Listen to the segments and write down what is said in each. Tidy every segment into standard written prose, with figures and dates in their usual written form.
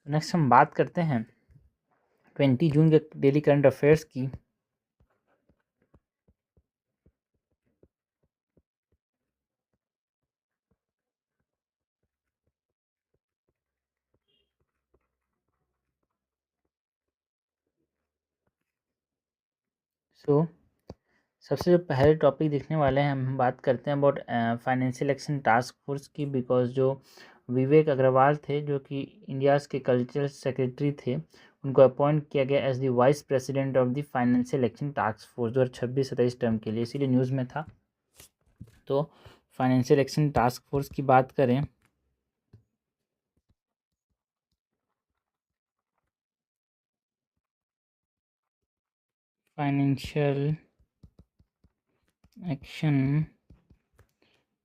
Next हम बात करते हैं 20 जून के डेली करंट अफेयर्स की। सबसे जो पहले टॉपिक देखने वाले हैं, हम बात करते हैं about financial action task force की। बिकॉज जो विवेक अग्रवाल थे, जो कि इंडियाज़ के कल्चरल सेक्रेटरी थे, उनको अपॉइंट किया गया as the vice president of the financial action task force 2026-27 term के लिए, इसीलिए न्यूज़ में था। तो फाइनेंशियल एक्शन टास्क फोर्स की बात करें, फाइनेंशियल एक्शन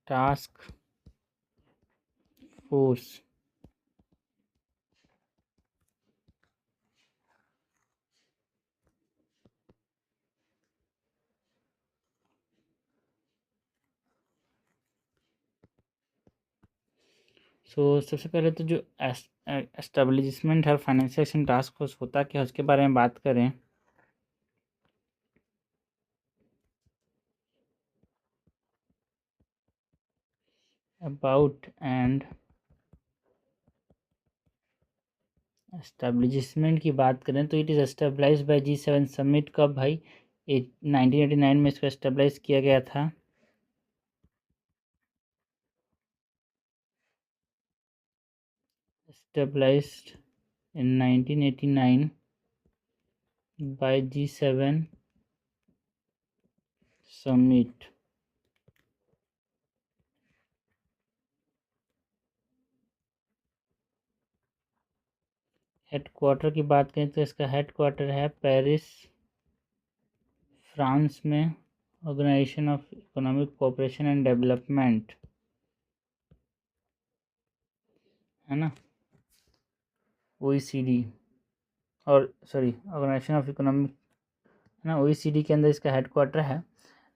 टास्क फोर्स सबसे पहले तो जो एस्टेब्लिशमेंट है फाइनेंशियल एक्शन टास्क फोर्स होता क्या है, उसके बारे में बात करें। अबाउट एंड एस्टेब्लिशमेंट की बात करें तो it is established by G7 summit. कब भाई? 1989 में इसको एस्टेब्लाइज किया गया था। Established in 1989 by G7 summit. Headquarter की बात करें तो इसका हेडक्वार्टर है पेरिस, फ्रांस में। Organisation of economic cooperation and development, है ना, OECD, और सॉरी ऑर्गेनाइजेशन ऑफ इकोनॉमिक, है ना, OECD के अंदर इसका हेडक्वार्टर है।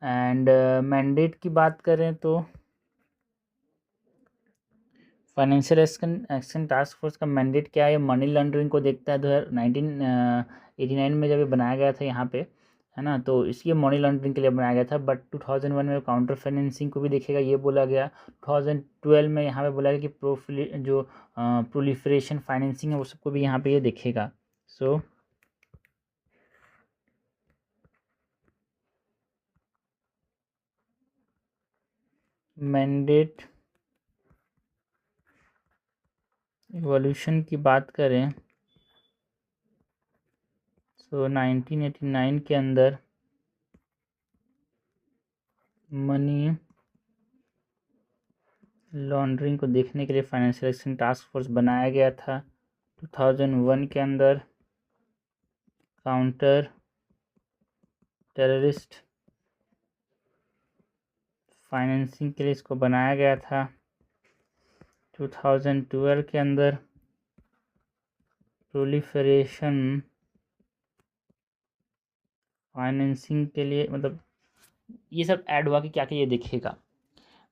एंड मैंडेट की बात करें तो फाइनेंशियल एक्शन टास्क फोर्स का मैंडेट क्या है? मनी लॉन्ड्रिंग को देखता है। 1989 में जब ये बनाया गया था यहाँ पे, है ना, तो इसलिए मनी लॉन्ड्रिंग के लिए बनाया गया था। बट 2001 में काउंटर फाइनेंसिंग को भी देखेगा, ये बोला गया। 2012 में यहाँ पे बोला गया कि जो प्रोलिफरेशन फाइनेंसिंग है वो सबको भी यहाँ पे ये देखेगा। सो मैंडेट इवोल्यूशन की बात करें तो 1989 के अंदर मनी लॉन्ड्रिंग को देखने के लिए फाइनेंशियल एक्शन टास्क फोर्स बनाया गया था। 2001 के अंदर काउंटर टेररिस्ट फाइनेंसिंग के लिए इसको बनाया गया था। 2012 के अंदर प्रोलिफरेशन फाइनेंसिंग के लिए, मतलब ये सब ऐड हुआ कि क्या क्या ये दिखेगा।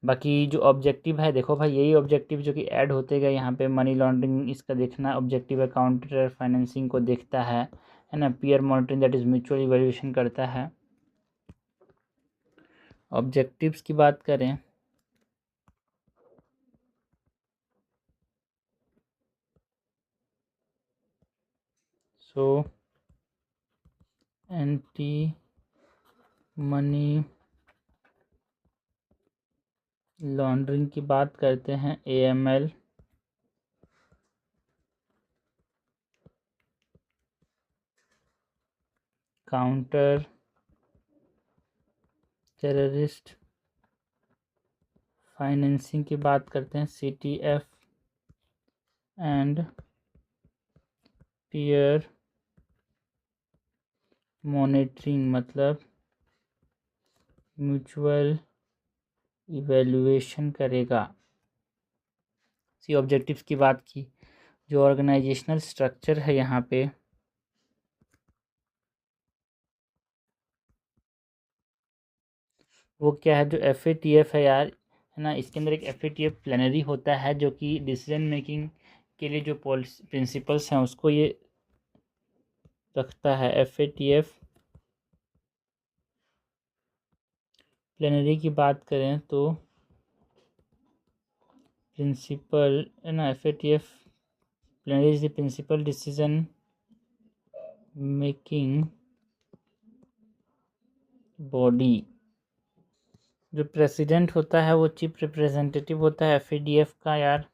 बाकी जो ऑब्जेक्टिव है, देखो भाई, यही ऑब्जेक्टिव जो कि ऐड होते गए यहाँ पे। मनी लॉन्ड्रिंग इसका देखना ऑब्जेक्टिव है, काउंटर फाइनेंसिंग को देखता है ना, peer monitoring that is mutual evaluation करता है। ऑब्जेक्टिव्स की बात करें सो एंटी मनी लॉन्ड्रिंग की बात करते हैं, AML, काउंटर टेररिस्ट फाइनेंसिंग की बात करते हैं, CTF, एंड पीयर मॉनिटरिंग, मतलब म्यूचुअल इवैल्यूएशन करेगा। सी ऑब्जेक्टिव्स की बात की। जो ऑर्गेनाइजेशनल स्ट्रक्चर है यहाँ पे, वो क्या है? जो FATF है यार, है ना, इसके अंदर एक FATF प्लेनरी होता है जो कि डिसीजन मेकिंग के लिए जो पॉलिसी प्रिंसिपल्स हैं उसको ये रखता है। FATF प्लेनरी की बात करें तो प्रिंसिपल है ना, FATF plenary is the principal decision making body. जो प्रेसिडेंट होता है वो चीफ रिप्रेजेंटेटिव होता है FATF का यार।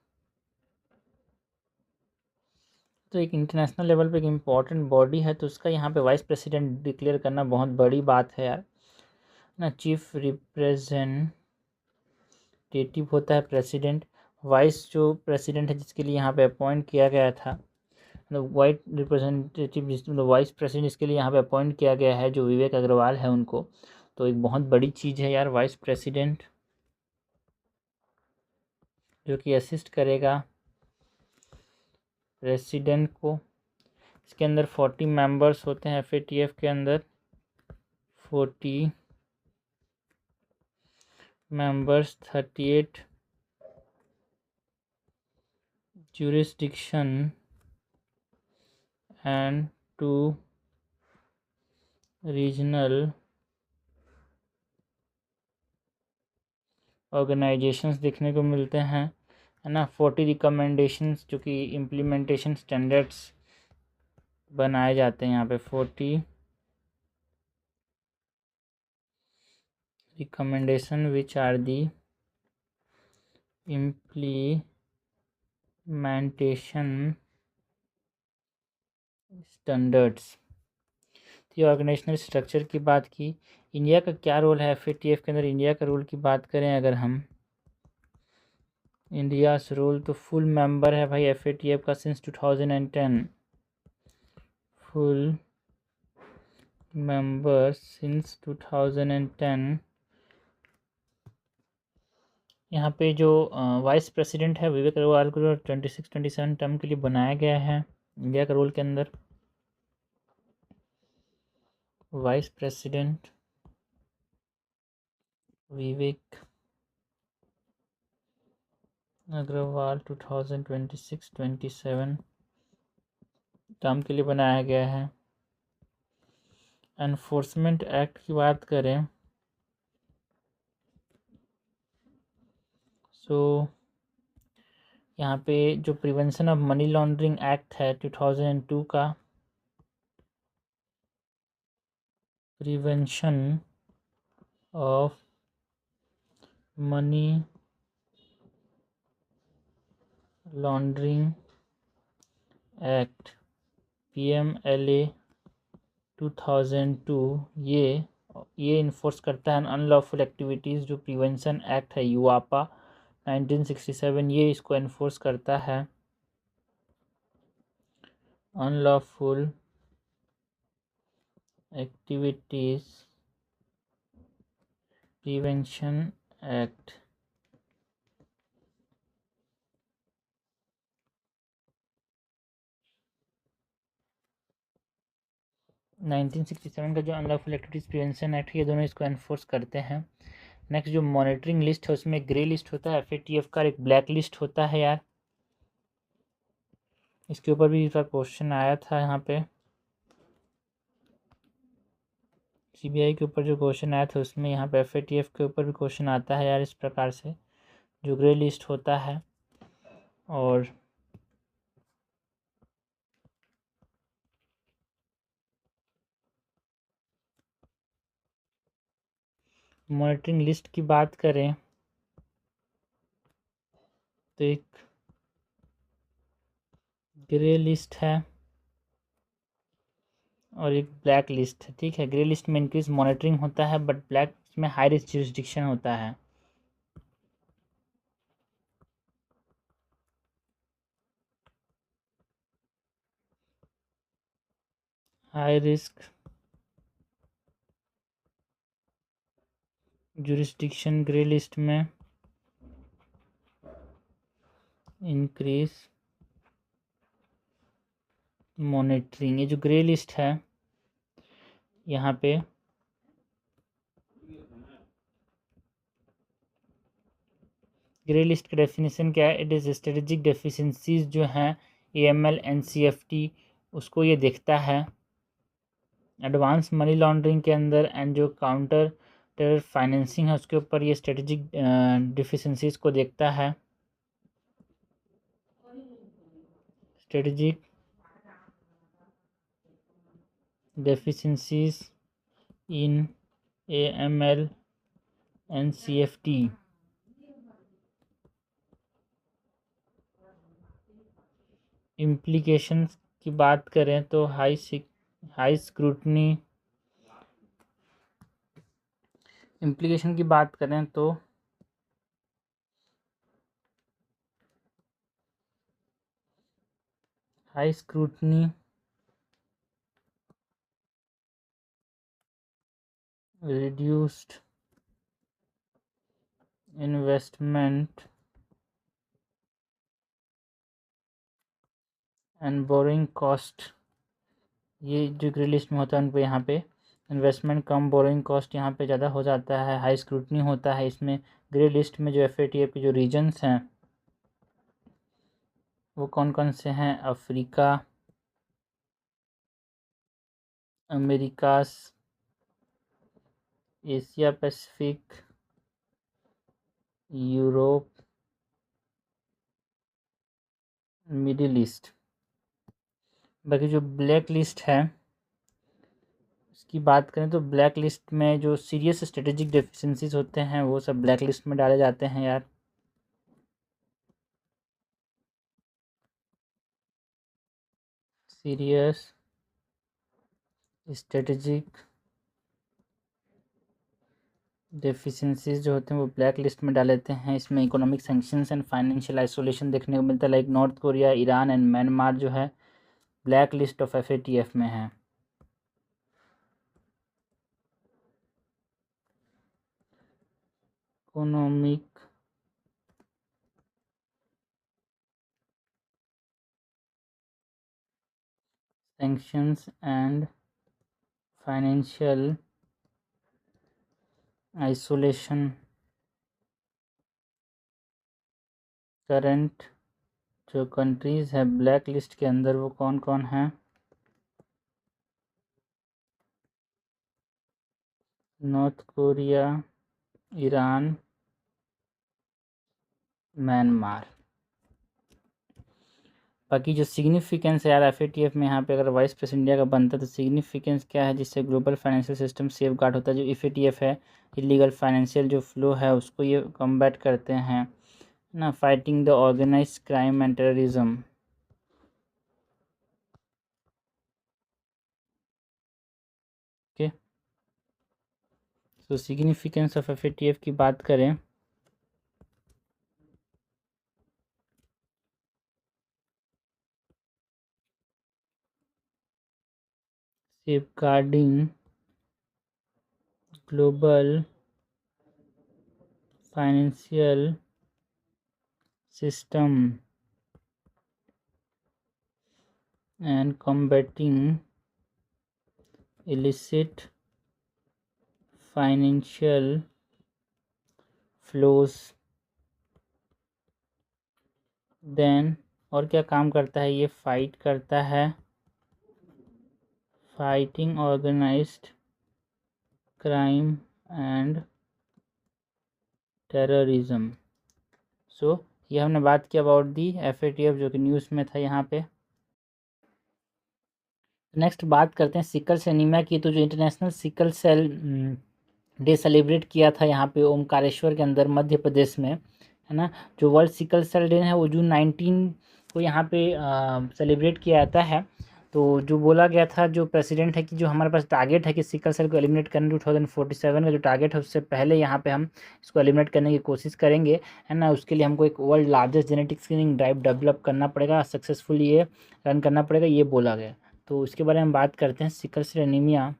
तो एक इंटरनेशनल लेवल पे एक इम्पॉर्टेंट बॉडी है, तो उसका यहाँ पे वाइस प्रेसिडेंट डिक्लेयर करना बहुत बड़ी बात है यार ना। चीफ रिप्रेजेंटेटिव होता है प्रेसिडेंट, वाइस जो प्रेसिडेंट है जिसके लिए यहाँ पे अपॉइंट किया गया था, मतलब वाइट रिप्रेजेंटेटिव मतलब वाइस प्रेसिडेंट इसके लिए यहाँ पे अपॉइंट किया गया है जो विवेक अग्रवाल है उनको। तो एक बहुत बड़ी चीज़ है यार वाइस प्रेसिडेंट, जो कि असिस्ट करेगा प्रेसिडेंट को। इसके अंदर 40 मेंबर्स होते हैं FATF के अंदर, 40 members, 38 jurisdiction and 2 regional organisations देखने को मिलते हैं, है ना। 40 रिकमेंडेशंस जो कि इम्प्लीमेंटेशन स्टैंडर्ड्स बनाए जाते हैं यहाँ पे। 40 recommendation which are the implementation standards. तो ऑर्गेनाइजेशनल स्ट्रक्चर की बात की। इंडिया का क्या रोल है FATF के अंदर? इंडिया का रोल की बात करें अगर हम, इंडिया रोल तो फुल मेंबर है भाई FATF का सिंस 2010, फुल मेंबर सिंस 2010। यहाँ पे जो वाइस प्रेसिडेंट है विवेक अग्रवाल को 26-27 टर्म के लिए बनाया गया है इंडिया का रोल के अंदर। वाइस प्रेसिडेंट विवेक अग्रवाल 2026-27 टर्म के लिए बनाया गया है। एनफोर्समेंट एक्ट की बात करें सो यहाँ पे जो prevention of money laundering act है 2002 का, prevention of money laundering act PMLA 2002, ये इन्फोर्स करता है अनलॉफुल एक्टिविटीज़। जो प्रिवेंशन एक्ट है यूआपा 1967, ये इसको इन्फोर्स करता है। Unlawful activities prevention act. Nineteen 67 का जो अनलॉफुल एक्टिविटीज़ प्रिवेंशन एक्ट, ये दोनों इसको एनफोर्स करते हैं। नेक्स्ट जो मॉनिटरिंग लिस्ट है उसमें ग्रे लिस्ट होता है FATF का, एक ब्लैक लिस्ट होता है यार। इसके ऊपर भी इसका क्वेश्चन आया था यहाँ पे, CBI के ऊपर जो क्वेश्चन आया था उसमें यहाँ पे FATF के ऊपर भी क्वेश्चन आता है यार इस प्रकार से, जो ग्रे लिस्ट होता है। और मॉनिटरिंग लिस्ट की बात करें तो एक ग्रे लिस्ट है और एक ब्लैक लिस्ट है, ठीक है। ग्रे लिस्ट में इंक्रीज मॉनिटरिंग होता है, बट ब्लैक में हाई रिस्क जुरिस्डिक्शन होता है। High risk jurisdiction grey list में इंक्रीज मॉनिटरिंग। ये जो ग्रे लिस्ट है यहाँ पे ग्रे लिस्ट का डेफिनेशन क्या है? इट इज़ स्ट्रेटेजिक डेफिशिएंसीज जो हैं AML NCFT उसको ये देखता है। एडवांस मनी लॉन्ड्रिंग के अंदर एंड जो काउंटर टेरर फाइनेंसिंग है उसके ऊपर ये स्ट्रेटेजिक डिफिशिएंसीज को देखता है। Strategic deficiencies in AML NCFT। Implications की बात करें तो हाई स्क्रूटनी। इम्प्लीकेशन की बात करें तो high scrutiny, reduced investment and borrowing cost, ये जो ग्रे लिस्ट में होता है उन पे यहाँ पे इन्वेस्टमेंट कम, बोरिंग कॉस्ट यहाँ पे ज़्यादा हो जाता है, हाई स्क्रूटनी होता है इसमें। ग्रे लिस्ट में जो FATF के जो रीजन्स हैं वो कौन कौन से हैं? Africa, America's, Asia Pacific, Europe, middle east. बाकी जो ब्लैक लिस्ट है उसकी बात करें तो ब्लैक लिस्ट में जो सीरियस स्ट्रेटेजिक डेफिशिएंसीज होते हैं वो सब ब्लैक लिस्ट में डाले जाते हैं यार। सीरियस स्ट्रेटेजिक डेफिशिएंसीज जो होते हैं वो ब्लैक लिस्ट में डाल देते हैं। इसमें economic sanctions and financial isolation देखने को मिलता है, like north Korea, Iran and Myanmar जो है ब्लैक लिस्ट ऑफ FATF में है। Economic sanctions and financial isolation current जो कंट्रीज़ है ब्लैक लिस्ट के अंदर वो कौन कौन हैं? North Korea, Iran, Myanmar. बाकी जो सिग्निफिकेंस है यार FATF में, यहाँ पे अगर वाइस प्रेसिडेंट इंडिया का बनता है तो सिग्निफिकेंस क्या है? जिससे global financial system safe guard होता है। जो FATF है इलीगल फाइनेंशियल जो फ्लो है उसको ये कम्बैट करते हैं ना, fighting the organise crime and terrorism. Okay, तो सिग्निफिकेंस ऑफ FATF की बात करें safeguarding global financial system and combating illicit financial flows। Then और क्या काम करता है ये? फाइट करता है, fighting organised crime and terrorism. So ये हमने बात की अबाउट दी FATF जो कि न्यूज़ में था यहाँ पे। नेक्स्ट बात करते हैं सिकल सेल एनीमिया की। तो जो international sickle cell day celebrate किया था यहाँ पे ओमकारेश्वर के अंदर मध्य प्रदेश में, है ना। जो वर्ल्ड सिकल सेल डे है वो जून 19 को यहाँ पे सेलिब्रेट किया जाता है। तो जो बोला गया था जो प्रेसिडेंट है कि जो हमारे पास टारगेट है कि सिकल सेल को एलिमिनेट करने 2047 का जो टारगेट है उससे पहले यहाँ पे हम इसको एलिमिनेट करने की कोशिश करेंगे, है ना। उसके लिए हमको एक world largest genetic screening drive develop करना पड़ेगा, सक्सेसफुली ये रन करना पड़ेगा, ये बोला गया। तो इसके बारे में बात करते हैं सिकल सेल एनीमिया।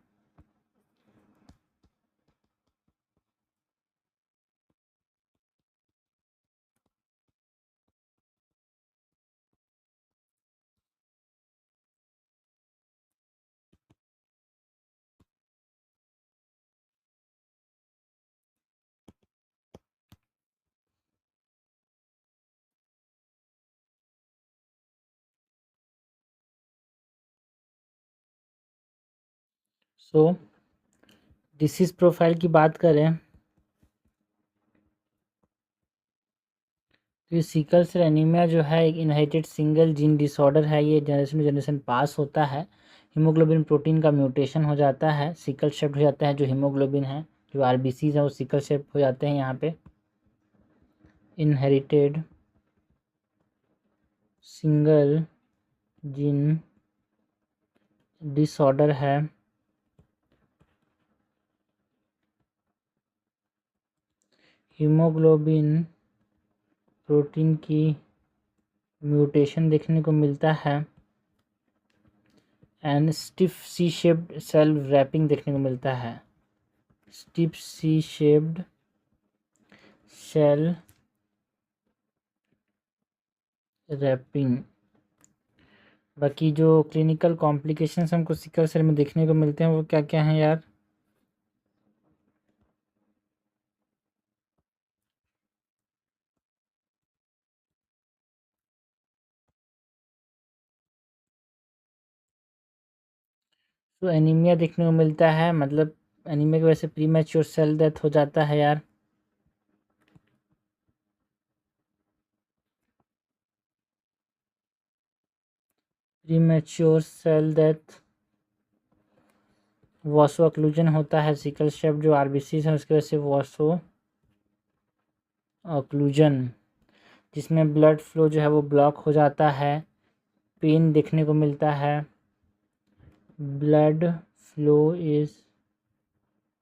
सो डिसीज़ प्रोफाइल की बात करें तो ये सिकल सेल एनीमिया जो है एक इनहेरिटेड सिंगल जीन डिसऑर्डर है। ये जनरेशन टू जनरेशन पास होता है। हीमोग्लोबिन प्रोटीन का म्यूटेशन हो जाता है, सिकल शेप्ड हो जाता है। जो हीमोग्लोबिन है, जो आरबीसीज है, वो सिकल शेप हो जाते हैं। यहाँ पे इनहेरिटेड सिंगल जीन डिसऑर्डर है। हीमोग्लोबिन प्रोटीन की म्यूटेशन देखने को मिलता है and stiff C shaped cell wrapping देखने को मिलता है। Stiff C shaped cell wrapping. बाकी जो क्लिनिकल कॉम्प्लिकेशंस हमको सिकल सेल में देखने को मिलते हैं वो क्या क्या हैं यार? तो एनीमिया देखने को मिलता है, मतलब एनीमिया की वजह से प्री मैच्योर सेल डेथ हो जाता है यार। Premature cell death. Vaso occlusion होता है सिकल शेप जो आरबीसी है उसकी वजह से वॉसो ऑक्लूजन, जिसमें ब्लड फ्लो जो है वो ब्लॉक हो जाता है। पेन देखने को मिलता है। Blood flow is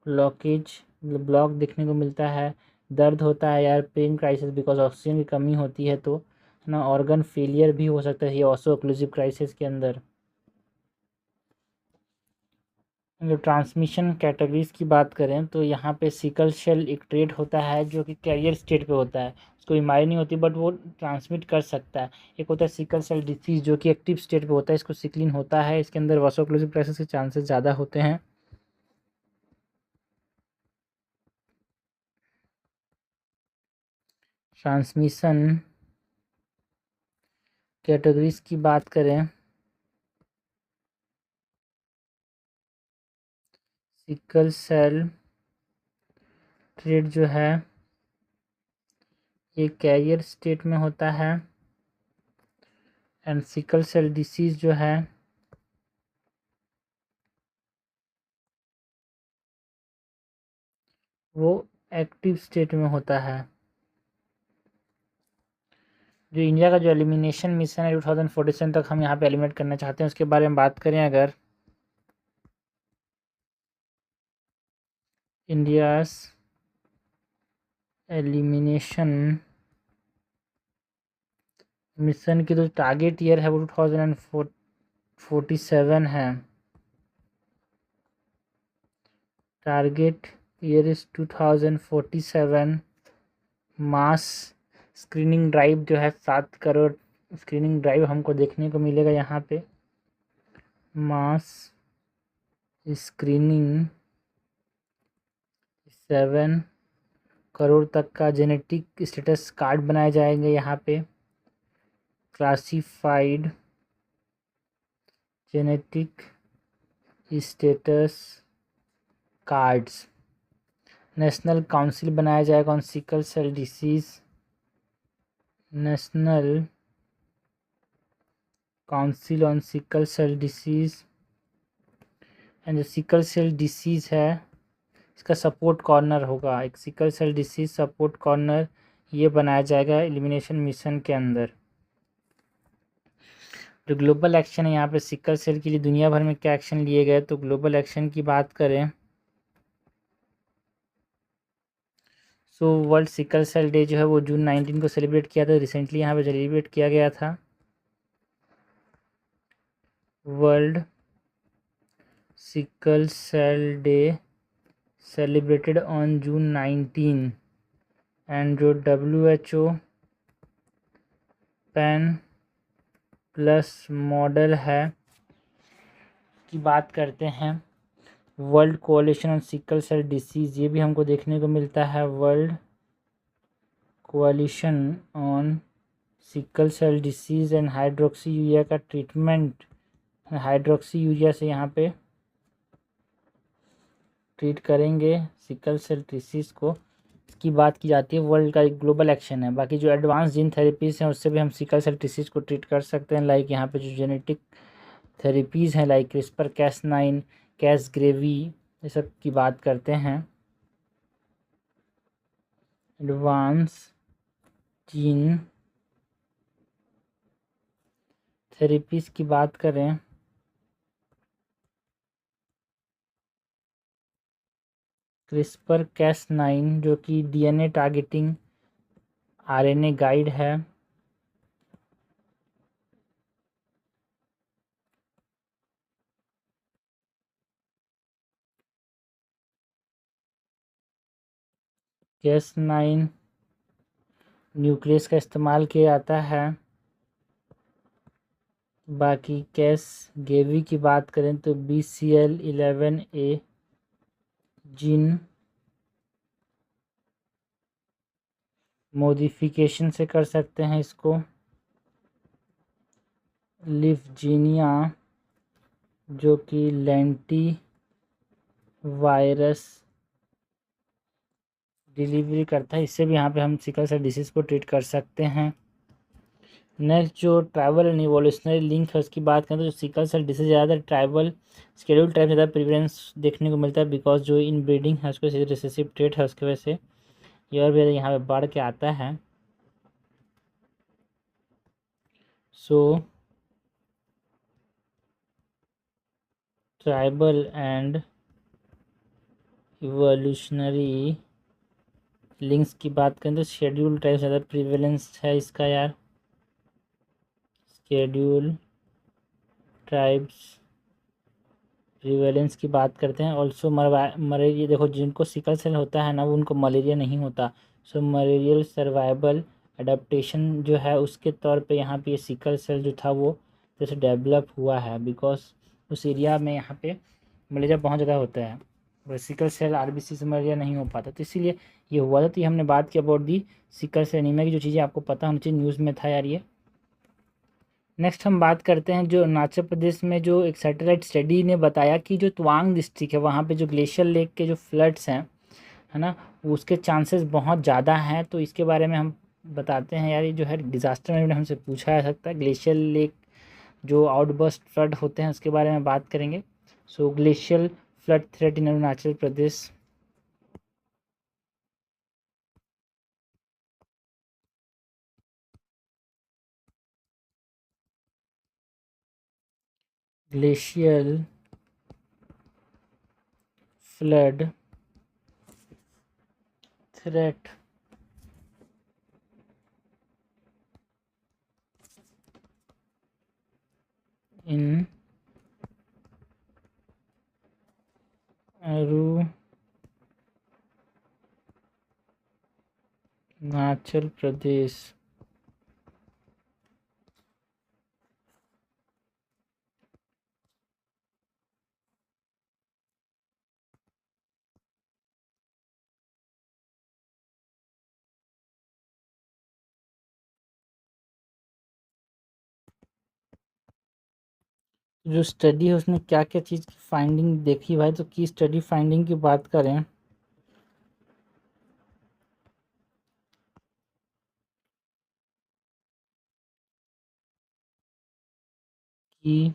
blockage, block देखने को मिलता है। दर्द होता है यार, पेन क्राइसिस बिकॉज ऑक्सीजन की कमी होती है, तो है ना। ऑर्गन फेलियर भी हो सकता है ये ऑसो ऑक्लूसिव क्राइसिस के अंदर। अगर ट्रांसमिशन कैटेगरीज की बात करें तो यहाँ पे सिकल सेल एक ट्रेट होता है जो कि कैरियर स्टेट पे होता है, उसको बीमारी नहीं होती बट वो ट्रांसमिट कर सकता है। एक होता है सिकल सेल डिसीज जो कि एक्टिव स्टेट पे होता है, इसको सिकलिन होता है, इसके अंदर वासोक्लूसिव क्राइसिस के चांसेस ज़्यादा होते हैं। ट्रांसमिशन कैटेगरीज की बात करें, सिकल सेल ट्रेट जो है ये कैरियर स्टेट में होता है एंड सिकल सेल डिसीज जो है वो एक्टिव स्टेट में होता है। जो इंडिया का जो एलिमिनेशन मिशन है 2047 तक हम यहाँ पे एलिमिनेट करना चाहते हैं, उसके बारे में बात करें अगर, इंडियाज एलिमिनेशन मिशन की जो टारगेट ईयर है वो 2047 है। Target year is 2047। Mass screening drive जो है 7 करोड़ स्क्रीनिंग ड्राइव हमको देखने को मिलेगा यहाँ पे। मास स्क्रीनिंग 7 करोड़ तक का जेनेटिक स्टेटस कार्ड बनाए जाएंगे यहाँ पे। Classified genetic status cards. National council बनाया जाएगा on sickle cell disease. National council on sickle cell disease and जो सिकल सेल डिसीज़ है इसका सपोर्ट कॉर्नर होगा, एक sickle cell disease support corner ये बनाया जाएगा एलिमिनेशन मिशन के अंदर। जो ग्लोबल एक्शन है यहाँ पे सिकल सेल के लिए दुनिया भर में क्या एक्शन लिए गए, तो ग्लोबल एक्शन की बात करें so world sickle cell day जो है वो जून 19 को सेलिब्रेट किया था, रिसेंटली यहाँ पे सेलिब्रेट किया गया था। World sickle cell day celebrated on June 19 and जो WHO पैन प्लस मॉडल है की बात करते हैं, world coalition on sickle cell disease ये भी हमको देखने को मिलता है। World coalition on sickle cell disease and hydroxyurea का ट्रीटमेंट, हाइड्रोक्सी यूरिया से यहाँ पे ट्रीट करेंगे सिकल सेल डिसीज़ को। इसकी बात की जाती है, वर्ल्ड का एक ग्लोबल एक्शन है। बाकी जो एडवांस जीन थेरेपीज़ हैं उससे भी हम सिकल सेल डिसीज़ को ट्रीट कर सकते हैं। लाइक यहाँ पे जो जेनेटिक थेरेपीज़ हैं लाइक क्रिस्पर कैस9, कैसग्रेवी, ये सब की बात करते हैं। एडवांस जीन थेरेपीज़ की बात करें क्रिस्पर कैस9 जो कि डीएनए टारगेटिंग आरएनए गाइड है। कैस9 न्यूक्लियस का इस्तेमाल किया जाता है। बाकी कैसगेवी की बात करें तो BCL11A जीन मॉडिफिकेशन से कर सकते हैं इसको। लिफजीनिया जो कि लेंटी वायरस डिलीवरी करता है, इससे भी यहाँ पे हम सिकल सेल डिसीज़ को ट्रीट कर सकते हैं। नेक्स्ट जो ट्राइबल एंड इवोल्यूशनरी लिंक है उसकी बात करें तो जो सिकल सेल डिसीज ज़्यादातर ट्राइबल शेड्यूल टाइप ज़्यादा प्रिवलेंस देखने को मिलता है, बिकॉज जो इन ब्रीडिंग है उसके रिसेसिव ट्रेट है उसकी वजह से ये और भी ज़्यादा यहाँ पे बढ़ के आता है। सो ट्राइबल एंड इवोल्यूशनरी लिंक्स की बात करें तो शेड्यूल टाइप ज़्यादा प्रिवलेंस है इसका यार। शेड्यूल ट्राइब्स प्रिवेलेंस की बात करते हैं। ऑल्सो मलेरिया, देखो जिनको सिकल सेल होता है ना उनको मलेरिया नहीं होता। सो मलेरियल सर्वाइवल अडेप्टेशन जो है उसके तौर पे यहाँ पे ये सिकल सेल जो था वो जैसे डेवलप हुआ है, बिकॉज उस एरिया में यहाँ पे मलेरिया बहुत ज़्यादा होता है और सिकल सेल आरबीसी से मलेरिया नहीं हो पाता, तो इसीलिए ये हुआ था। तो ये हमने बात की about the sickle cell anaemia की, जो चीज़ें आपको पता होनी चाहिए, न्यूज़ में था यार ये। नेक्स्ट हम बात करते हैं जो अरुणाचल प्रदेश में जो एक सैटेलाइट स्टडी ने बताया कि जो तवांग डिस्ट्रिक्ट है वहाँ पे जो ग्लेशियर लेक के जो फ्लड्स हैं है ना, उसके चांसेस बहुत ज़्यादा हैं। तो इसके बारे में हम बताते हैं यार, ये जो है डिज़ास्टर मैनेजमेंट हमसे पूछा जा सकता है। ग्लेशियर लेक जो आउटबर्स्ट फ्लड होते हैं उसके बारे में बात करेंगे। So glacial flood threat in Arunachal Pradesh. Glacial flood threat in Arunachal Pradesh. जो स्टडी है उसने क्या क्या चीज़ की फाइंडिंग देखी भाई, तो की स्टडी फाइंडिंग की बात करें कि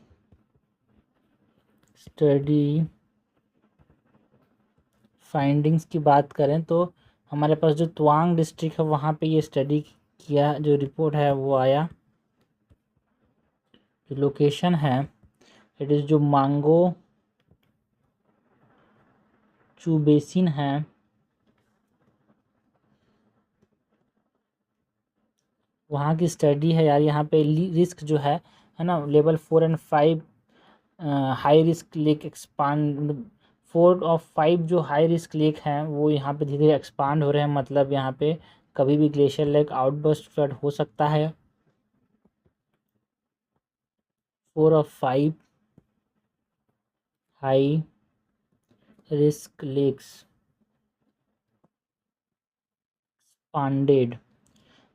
स्टडी फाइंडिंग्स की बात करें तो हमारे पास जो तवांग डिस्ट्रिक्ट है वहाँ पे ये स्टडी किया, जो रिपोर्ट है वो आया। जो लोकेशन है इट इज़ जो मांगो चू बेसिन है वहाँ की स्टडी है यार। यहाँ पे रिस्क जो है ना, लेवल 4 और 5 हाई रिस्क लेक एक्सपांड, 4 और 5 जो हाई रिस्क लेक हैं वो यहाँ पे धीरे धीरे एक्सपांड हो रहे हैं। मतलब यहाँ पे कभी भी ग्लेशियर लेक आउटबर्स्ट फ्लड हो सकता है। 4 और 5 हाई रिस्क लेक्स एक्सपांडेड।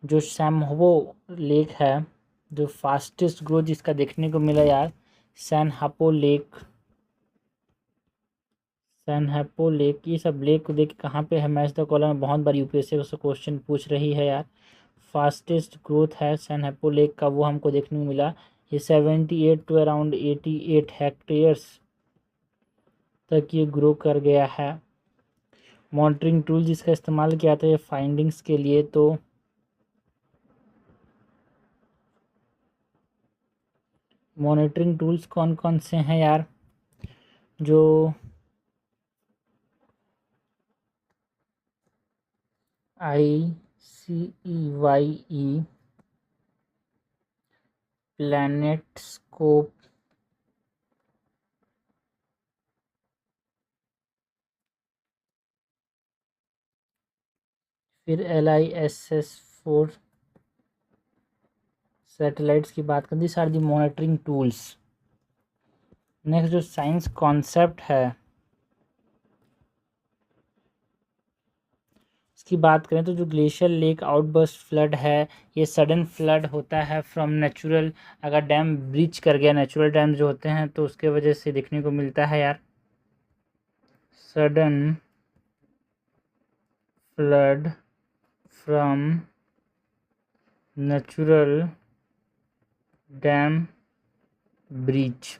जो सैमहो लेक है, जो फास्टेस्ट ग्रोथ जिसका देखने को मिला यार, सैन हापो लेक, सैनहेपो लेक, ये सब लेक को देख कहाँ पे है, मैच द कॉलम, बहुत बार यूपीएससी से क्वेश्चन पूछ रही है यार। फास्टेस्ट ग्रोथ है सैनहेपो लेक का, वो हमको देखने को मिला। ये 78 टू अराउंड 88 हेक्टेयर्स तक ये ग्रो कर गया है। मॉनिटरिंग टूल जिसका इस्तेमाल किया था ये फाइंडिंग्स के लिए, तो मॉनिटरिंग टूल्स कौन कौन से हैं यार, जो ICEYE, प्लैनेटस्कोप, फिर LISS-4 सैटेलाइट्स की बात करें, this are the monitoring tools. Next जो साइंस कॉन्सेप्ट है इसकी बात करें तो जो ग्लेशियर लेक आउटबर्स्ट फ्लड है, ये सडन फ्लड होता है फ्रॉम नेचुरल, अगर डैम ब्रीच कर गया, नेचुरल डैम जो होते हैं तो उसके वजह से देखने को मिलता है यार। Sudden flood from natural dam breach.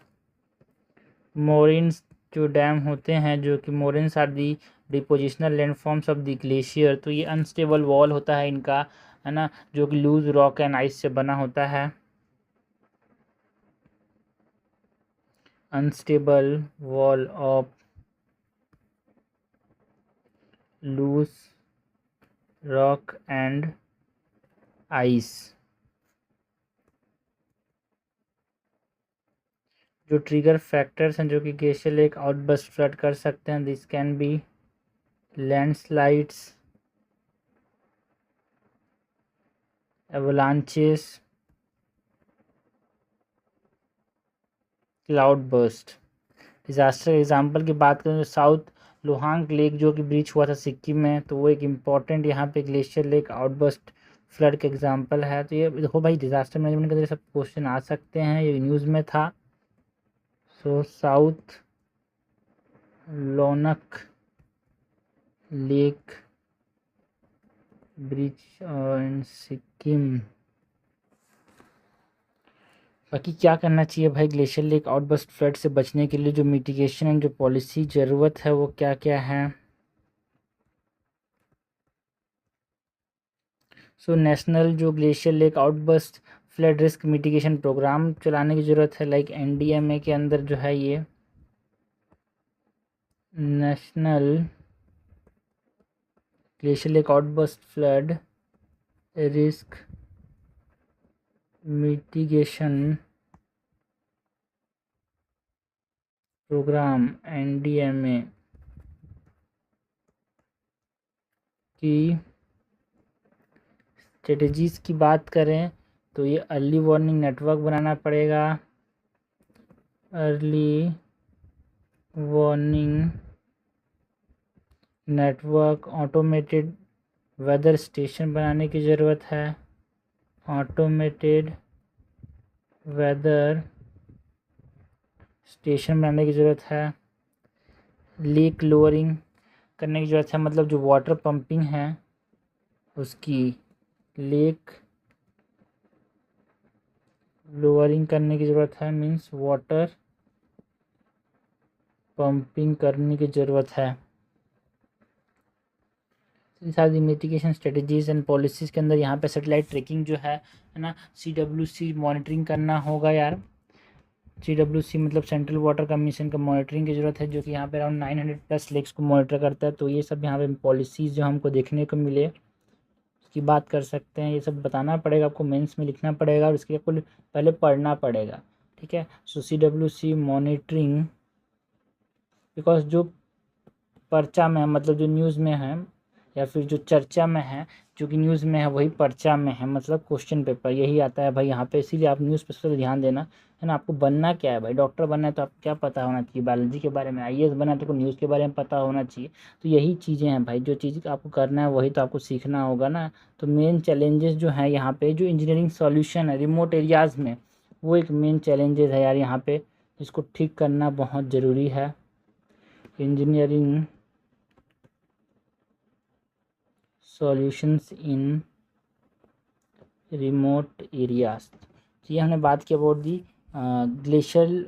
Moraines जो डैम होते हैं, जो कि moraines are the depositional landforms of the glacier, तो ये अनस्टेबल वॉल होता है इनका, है ना, जो कि लूज रॉक एंड आइस से बना होता है। Unstable wall of loose rock and ice. जो ट्रिगर फैक्टर्स हैं जो कि ग्लेशियर लेक आउटबर्स्ट फ्लड कर सकते हैं, this can be landslides, avalanches, cloud burst. Disaster example की बात करें तो साउथ लोहांग लेक जो कि ब्रीच हुआ था सिक्किम में, तो वो एक इम्पॉर्टेंट यहाँ पे ग्लेशियर लेक आउटबर्स्ट फ्लड का एग्जाम्पल है। तो ये देखो भाई, डिजास्टर मैनेजमेंट के अंदर सब क्वेश्चन आ सकते हैं, ये न्यूज़ में था। सो साउथ लोनक लेक ब्रिज इन सिक्किम। बाकी क्या करना चाहिए भाई ग्लेशियर लेक आउटबर्स्ट फ्लड से बचने के लिए, जो मिटिगेशन एंड जो पॉलिसी ज़रूरत है वो क्या क्या है। सो नेशनल जो glacier lake outburst flood risk mitigation programme चलाने की ज़रूरत है, लाइक NDMA के अंदर जो है ये national glacier lake outburst flood risk mitigation programme NDMA की स्ट्रेटजीज़ की बात करें तो ये अर्ली वार्निंग नेटवर्क बनाना पड़ेगा, early warning network, automated weather station बनाने की ज़रूरत है, ऑटोमेटेड वेदर स्टेशन बनाने की ज़रूरत है, लीक लोअरिंग करने की ज़रूरत है, मतलब जो वाटर पंपिंग है उसकी लीक लोअरिंग करने की ज़रूरत है, मीन्स वाटर पंपिंग करने की ज़रूरत है। सारी मिटिगेशन स्ट्रेटजीज एंड पॉलिसीज़ के अंदर यहाँ पे सैटेलाइट ट्रैकिंग जो है ना, CWC मॉनिटरिंग करना होगा यार। CWC मतलब सेंट्रल वाटर कमीशन का मॉनिटरिंग की ज़रूरत है, जो कि यहाँ पे अराउंड 900+ लेक्स को मॉनिटर करता है। तो ये सब यहाँ पे पॉलिसीज़ जो हमको देखने को मिले उसकी बात कर सकते हैं। ये सब बताना पड़ेगा आपको, मेंस में लिखना पड़ेगा और इसके आपको पहले पढ़ना पड़ेगा, ठीक है। सो CWC मॉनिटरिंग, बिकॉज जो पर्चा में है, मतलब जो न्यूज़ में है या फिर जो चर्चा में है, जो कि न्यूज़ में है वही पर्चा में है, मतलब क्वेश्चन पेपर यही आता है भाई यहाँ पे। इसीलिए आप न्यूज़ पे सबसे ध्यान देना, है ना। आपको बनना क्या है भाई, डॉक्टर बनना है तो आपको क्या पता होना चाहिए, बायोलॉजी के बारे में। IAS बनना है तो न्यूज़ के बारे में पता होना चाहिए। तो यही चीज़ें हैं भाई, जो चीज़ आपको करना है वही तो आपको सीखना होगा ना। तो मेन चैलेंजेस जो हैं यहाँ पे, जो इंजीनियरिंग सॉल्यूशन है रिमोट एरियाज़ में, वो एक मेन चैलेंजेस है यार यहाँ पे, इसको ठीक करना बहुत ज़रूरी है। Engineering solutions in remote areas. जी हमने बात की about the glacial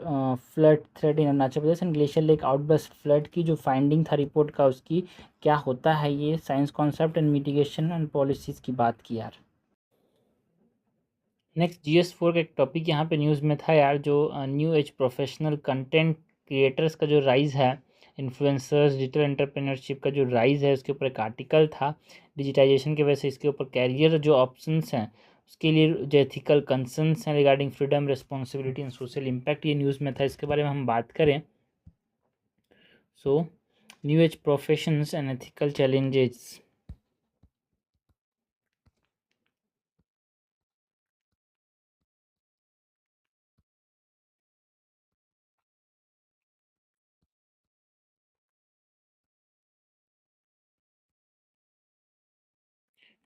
flood threat in Arunachal Pradesh and glacial lake outburst flood की जो फाइंडिंग था रिपोर्ट का, उसकी क्या होता है ये science concept and mitigation and policies की बात की यार। नेक्स्ट GS4 का एक टॉपिक यहाँ पे न्यूज़ में था यार, जो new as professional content creators का जो राइज़ है, इन्फ्लुएंसर्स डिजिटल एंटरप्रेन्योरशिप का जो राइज़ है, उसके ऊपर एक आर्टिकल था। डिजिटाइजेशन की वजह से इसके ऊपर कैरियर जो ऑप्शंस हैं उसके लिए जो एथिकल कंसर्न्स हैं regarding freedom, responsibility and social impact, ये न्यूज़ में था। इसके बारे में हम बात करें so new age professions and ethical challenges.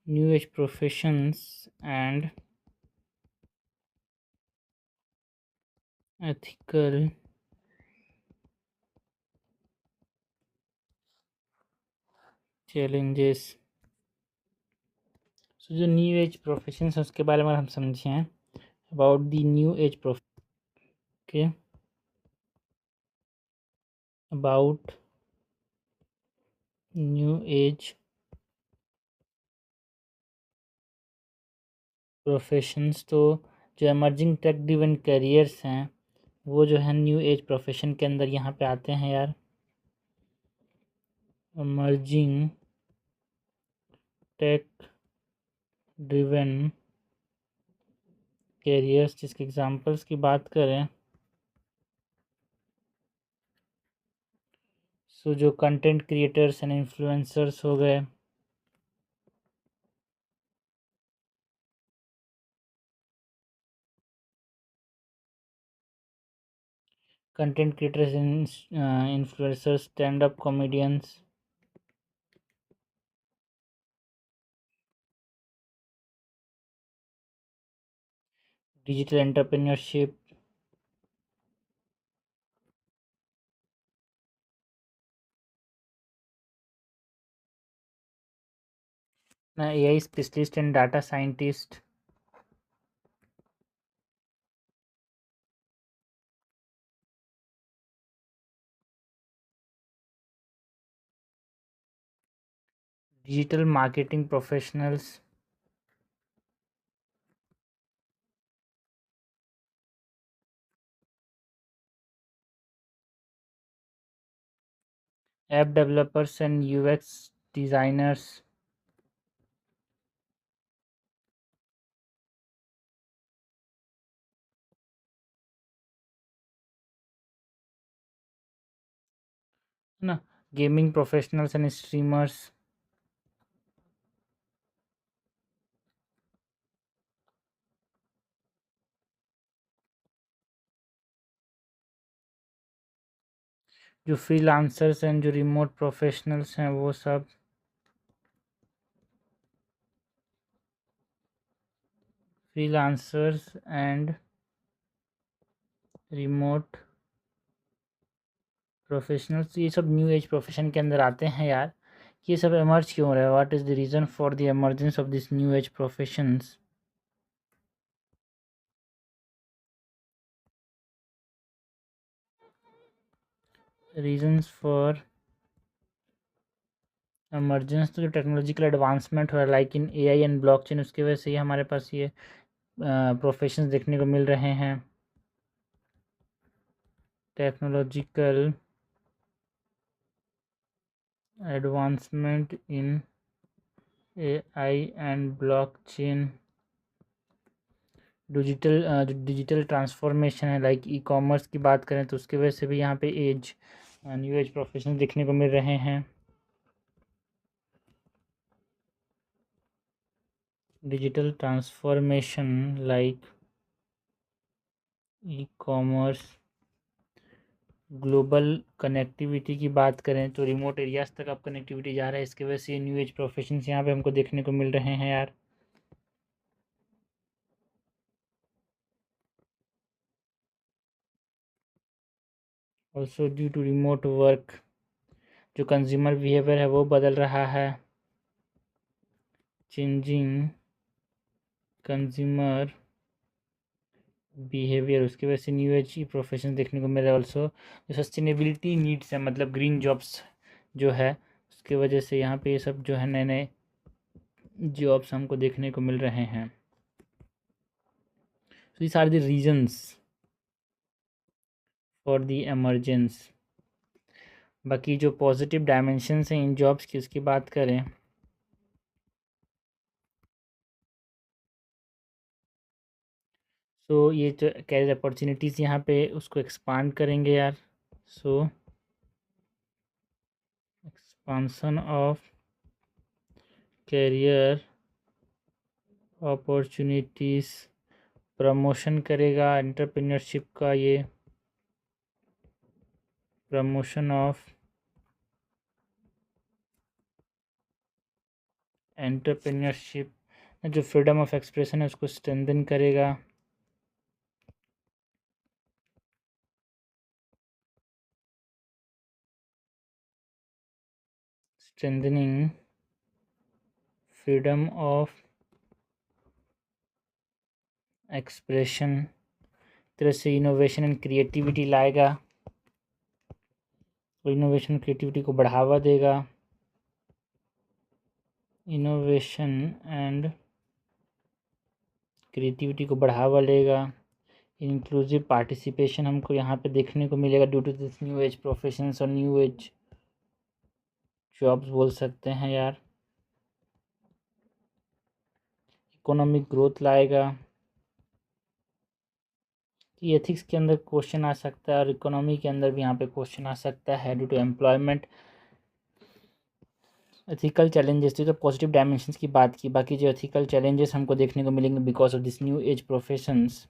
New age professions and ethical challenges. So जो न्यू एज प्रोफेशन है उसके बारे में हम समझे हैं अबाउट द न्यू एज के अबाउट न्यू एज प्रोफेशंस। तो जो एमर्जिंग टेक ड्रिवन करियर्स हैं वो जो है न्यू एज प्रोफेशन के अंदर यहाँ पे आते हैं यार। एमर्जिंग टेक ड्रिवन कैरियर्स, जिसके एग्जांपल्स की बात करें सो जो कंटेंट क्रिएटर्स एंड इन्फ्लुएंसर्स हो गए, content creators influencers, stand up comedians, digital entrepreneurship, AI specialist and data scientist, digital marketing professionals, app developers and UX designers, है ना, गेमिंग प्रोफेशनल्स एंड स्ट्रीमर्स, जो फ्रीलांसर्स एंड जो remote professionals हैं वो सब, freelancers and remote professionals, ये सब new age profession के अंदर आते हैं यार। ये सब एमर्ज क्यों हो रहा है, what is the reason for the emergence of this new age professions. Reasons for emergence, तो जो टेक्नोलॉजिकल एडवांसमेंट हो रहा है like in AI and blockchain, उसकी वजह से ही हमारे पास ये प्रोफेशंस देखने को मिल रहे हैं। Technological advancement in AI and blockchain, digital transformation है लाइक ई कॉमर्स की बात करें तो उसकी वजह से भी यहाँ पे न्यू एज प्रोफेशन देखने को मिल रहे हैं। Digital transformation like e commerce, global connectivity की बात करें तो रिमोट एरियाज तक अब कनेक्टिविटी जा रहा है, इसकी वजह से न्यू एज प्रोफेशंस यहाँ पे हमको देखने को मिल रहे हैं यार। Also due to remote work, जो कंज्यूमर बिहेवियर है वो बदल रहा है, चेंजिंग कंज्यूमर बिहेवियर, उसकी वजह से न्यू एज प्रोफेशन देखने को मिल रहा है। ऑल्सो जो सस्टेनेबिलिटी नीड्स है, मतलब ग्रीन जॉब्स जो है, उसकी वजह से यहाँ पे ये सब जो है नए नए जॉब्स हमको देखने को मिल रहे हैं। So these are the reasons for the emergence। बाकी जो पॉजिटिव डायमेंशंस हैं इन जॉब्स की, उसकी बात करें सो ये जो कैरियर अपॉर्चुनिटीज़ यहाँ पे उसको एक्सपांड करेंगे यार। So expansion of career opportunities, promotion करेगा एंटरप्रेन्योरशिप का, ये प्रमोशन ऑफ एंटरप्रेन्योरशिप, जो फ्रीडम ऑफ एक्सप्रेशन है उसको स्ट्रेंथन करेगा। स्ट्रेंथनिंग फ्रीडम ऑफ एक्सप्रेशन, तरह से इनोवेशन एंड क्रिएटिविटी लाएगा, और इनोवेशन क्रिएटिविटी को बढ़ावा देगा। इनोवेशन एंड क्रिएटिविटी को बढ़ावा लेगा। इंक्लूसिव पार्टिसिपेशन हमको यहाँ पे देखने को मिलेगा due to this new age professions और न्यू एज जॉब्स बोल सकते हैं यार। इकोनॉमिक ग्रोथ लाएगा, ये एथिक्स के अंदर क्वेश्चन आ सकता है और इकोनॉमी के अंदर भी यहाँ पे क्वेश्चन आ सकता है due to employment ethical challenges. तो पॉजिटिव डायमेंशंस की बात की, बाकी जो एथिकल चैलेंजेस हमको देखने को मिलेंगे because of this new age professions,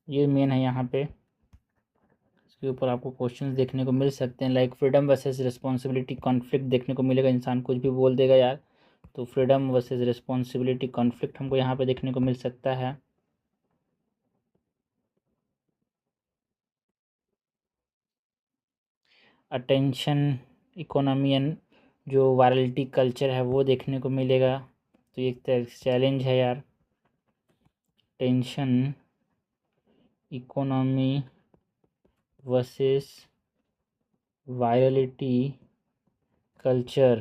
ये मेन है यहाँ पे। इसके ऊपर आपको क्वेश्चंस देखने को मिल सकते हैं, like freedom versus responsibility conflict देखने को मिलेगा। इंसान कुछ भी बोल देगा यार, तो फ्रीडम वर्सेस रिस्पॉन्सिबिलिटी कॉन्फ्लिक्ट हमको यहाँ पे देखने को मिल सकता है। अटेंशन इकोनॉमी एंड जो वायरलिटी कल्चर है वो देखने को मिलेगा, तो एक तरह चैलेंज है यार। Tension economy versus virality culture,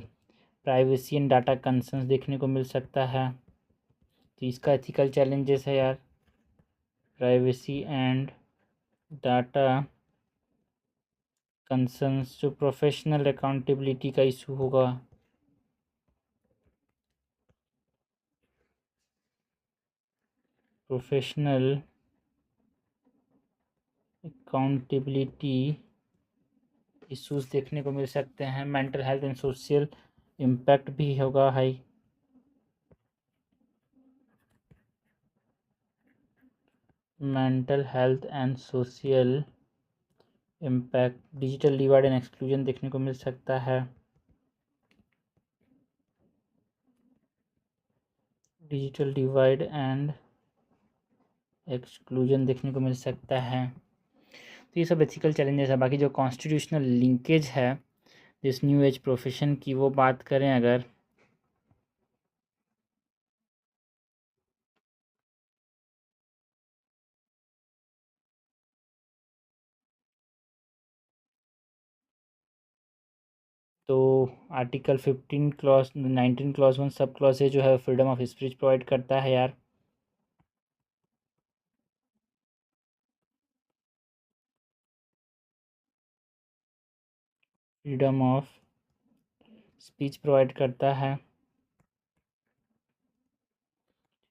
privacy and data concerns देखने को मिल सकता है, तो इसका एथिकल चैलेंजेस है यार। प्राइवेसी एंड डाटा कंसर्न्स, जो प्रोफेशनल अकाउंटेबिलिटी का इशू होगा, प्रोफेशनल अकाउंटेबिलिटी इश्यूज देखने को मिल सकते हैं। Mental health and social impact भी होगा high. Mental health and social impact, digital divide and exclusion देखने को मिल सकता है। डिजिटल डिवाइड एंड एक्सक्लूजन देखने को मिल सकता है, तो ये सब एथिकल चैलेंजेस है। बाकी जो कॉन्स्टिट्यूशनल लिंकेज है दिस न्यू एज प्रोफेशन की, वो बात करें अगर, तो article 15 clause 19 clause 1 sub clause है जो है फ्रीडम ऑफ स्पीच प्रोवाइड करता है यार। फ्रीडम ऑफ स्पीच प्रोवाइड करता है।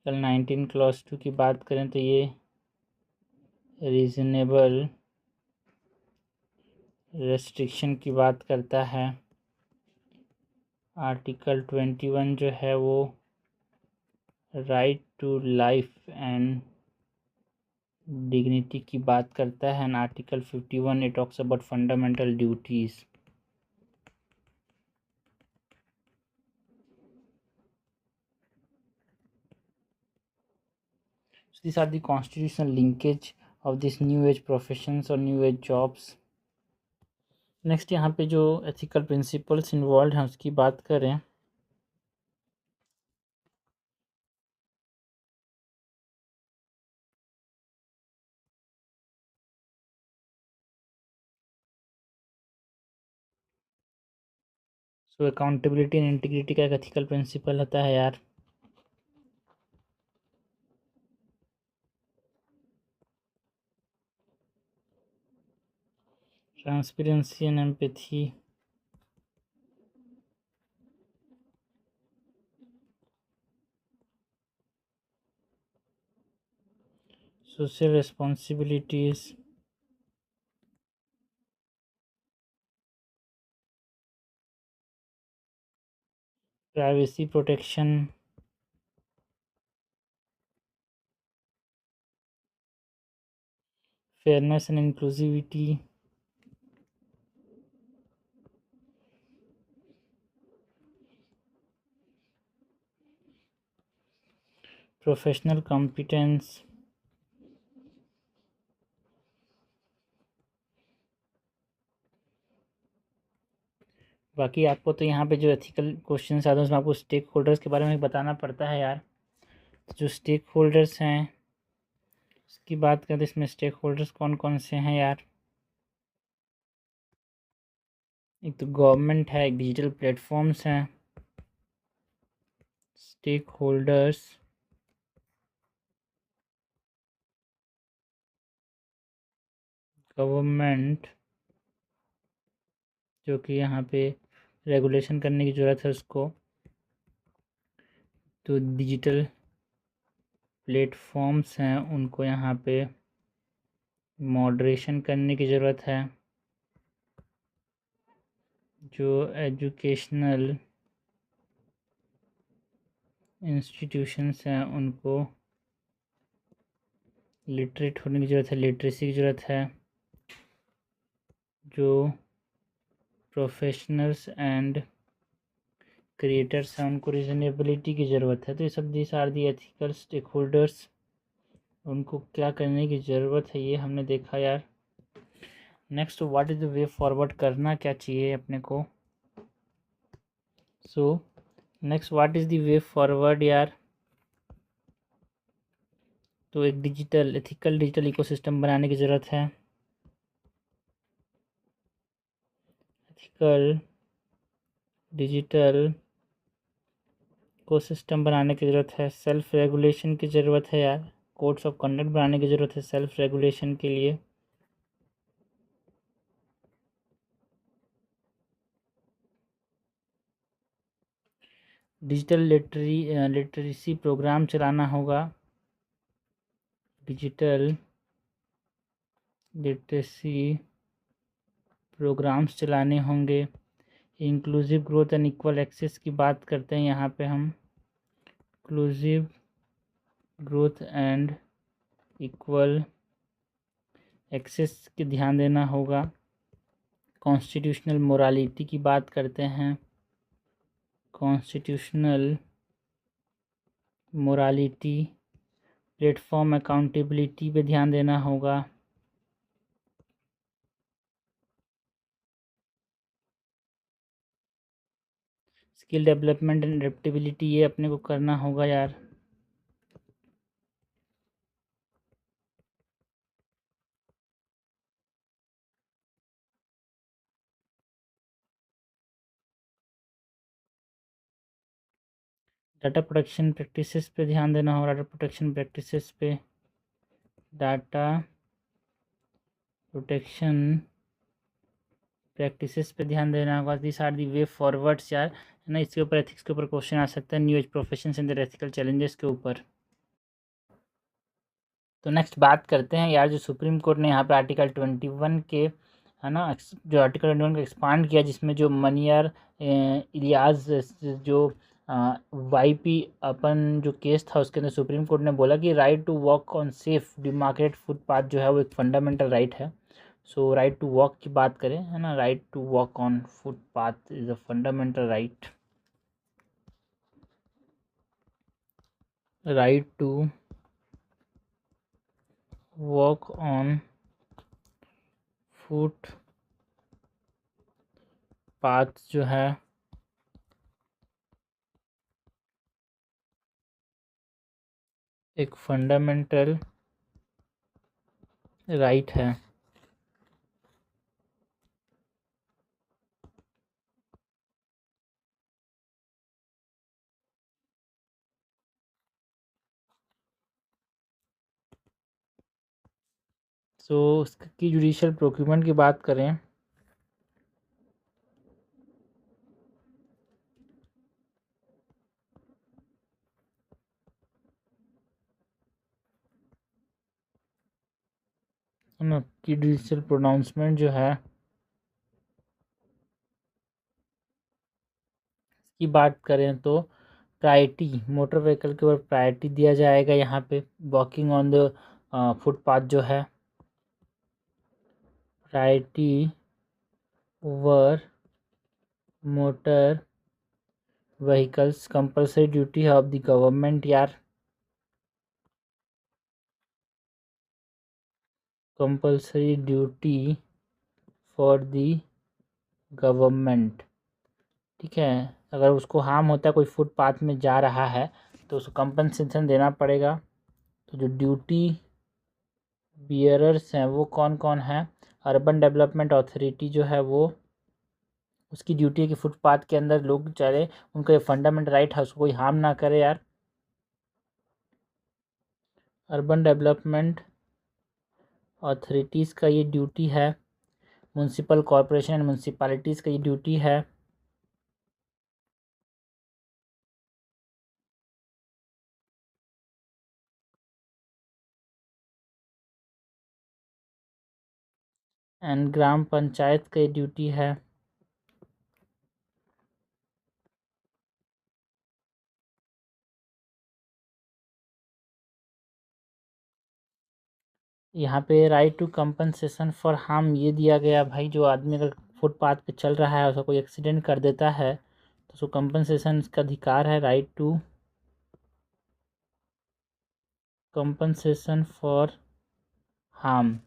कल 19 क्लॉज 2 की बात करें तो ये रीजनेबल रेस्ट्रिक्शन की बात करता है। आर्टिकल 21 जो है वो right to life and dignity की बात करता है, and article 51 it talks about fundamental duties. So these are the constitutional linkage of this new age professions or new age jobs. Next यहाँ पे जो एथिकल प्रिंसिपल्स इन्वॉल्व हैं उसकी बात करें, सो अकाउंटेबिलिटी एंड इंटीग्रिटी का एक एथिकल प्रिंसिपल होता है यार। Transparency and empathy, social responsibilities, privacy protection, fairness and inclusivity, professional competence, बाकी आपको तो यहाँ पे जो एथिकल क्वेश्चन आते हैं उसमें आपको स्टेक होल्डर्स के बारे में बताना पड़ता है यार। जो स्टेक होल्डर्स हैं उसकी बात करें तो इसमें स्टेक होल्डर्स कौन कौन से हैं यार। एक तो गवर्नमेंट है, एक डिजिटल प्लेटफॉर्म्स हैं। स्टेक होल्डर्स, गवर्नमेंट जो कि यहाँ पे रेगुलेशन करने की ज़रूरत है उसको, तो डिजिटल प्लेटफॉर्म्स हैं उनको यहाँ पे मॉडरेशन करने की ज़रूरत है। जो एजुकेशनल इंस्टीट्यूशंस हैं उनको लिटरेट होने की ज़रूरत है, लिटरेसी की ज़रूरत है। जो प्रोफेशनल्स एंड क्रिएटर्स हैं उनको रीजनेबिलिटी की ज़रूरत है। तो ये सब these are the ethical stakeholders, उनको क्या करने की ज़रूरत है ये हमने देखा यार। Next, what is the way forward, करना क्या चाहिए अपने को। So next, what is the way forward यार। तो एक डिजिटल एथिकल डिजिटल इकोसिस्टम बनाने की ज़रूरत है। एथिकल डिजिटल इकोसिस्टम बनाने की ज़रूरत है। सेल्फ रेगुलेशन की ज़रूरत है यार, कोड्स ऑफ कंडक्ट बनाने की ज़रूरत है सेल्फ रेगुलेशन के लिए। डिजिटल लिटरेसी प्रोग्राम चलाना होगा, डिजिटल लिटरेसी प्रोग्राम्स चलाने होंगे। Inclusive growth and equal access की बात करते हैं यहाँ पे हम। Inclusive growth and equal access की ध्यान देना होगा। कॉन्स्टिट्यूशनल मोरालिटी की बात करते हैं, कॉन्स्टिट्यूशनल मोरालिटी। प्लेटफॉर्म अकाउंटेबिलिटी पे ध्यान देना होगा। स्किल डेवलपमेंट एंड एडेप्टेबिलिटी, ये अपने को करना होगा यार। डाटा प्रोटेक्शन प्रैक्टिसेस पे ध्यान देना होगा, डाटा प्रोटेक्शन प्रैक्टिसेस पे, डाटा प्रोटेक्शन प्रैक्टिसेस पे ध्यान देना होगा। This are the way forwards यार, है ना। इसके ऊपर एथिक्स के ऊपर क्वेश्चन आ सकता है, new age professions and their ethical challenges के ऊपर। तो नेक्स्ट बात करते हैं यार, जो सुप्रीम कोर्ट ने यहाँ पे आर्टिकल 21 के, है ना, जो आर्टिकल 21 को एक्सपांड किया, जिसमें जो मनियार इलियास जो वाईपी अपन जो केस था उसके अंदर सुप्रीम कोर्ट ने बोला कि right to walk on safe demarcated footpath जो है वो एक फंडामेंटल राइट है। सो राइट टू वॉक की बात करें, है ना, right to walk on footpath is a fundamental right. Right to walk on footpath जो है एक फंडामेंटल राइट है। सो उसकी जुडिशियल प्रोक्यूरमेंट की बात करें है ना, की जुडिशियल प्रोनाउंसमेंट जो है की बात करें तो प्रायोरिटी मोटर व्हीकल के ऊपर प्रायोरिटी दिया जाएगा। यहाँ पे वॉकिंग ऑन द फुटपाथ जो है priority over motor vehicles compulsory duty है ऑफ द गवर्नमेंट यार, compulsory duty for the government. ठीक है, अगर उसको हार्म होता है, कोई फुटपाथ में जा रहा है तो उसको कंपनसेशन देना पड़ेगा। तो जो ड्यूटी बियरर्स हैं वो कौन कौन है, अर्बन डेवलपमेंट अथॉरिटी जो है वो, उसकी ड्यूटी है कि फुटपाथ के अंदर लोग चले, उनका ये फंडामेंटल राइट है, उसको कोई हार्म ना करे यार। अर्बन डेवलपमेंट अथॉरिटीज़ का ये ड्यूटी है, म्यूनसिपल कॉरपोरेशन एंड म्यूनसिपैलिटीज़ का ये ड्यूटी है। एंड ग्राम पंचायत का ये ड्यूटी है। यहाँ पे right to compensation for harm ये दिया गया भाई, जो आदमी अगर फुटपाथ पे चल रहा है, उसका कोई एक्सीडेंट कर देता है तो उसको कंपनसेशन का अधिकार है, right to compensation for harm.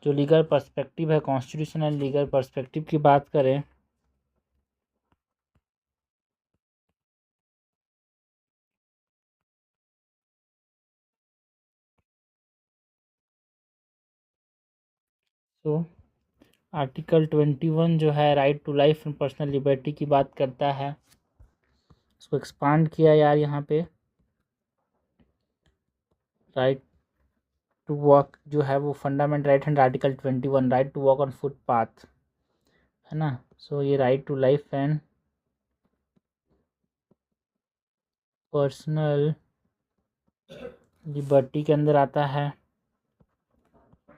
जो लीगल पर्सपेक्टिव है, कॉन्स्टिट्यूशनल लीगल पर्सपेक्टिव की बात करें तो आर्टिकल 21 जो है right to life and personal liberty की बात करता है। इसको एक्सपांड किया यार यहाँ पे, राइट टू वॉक जो है वो fundament right and article 21 right to walk on footpath है ना। सो ये right to life and personal liberty के अंदर आता है।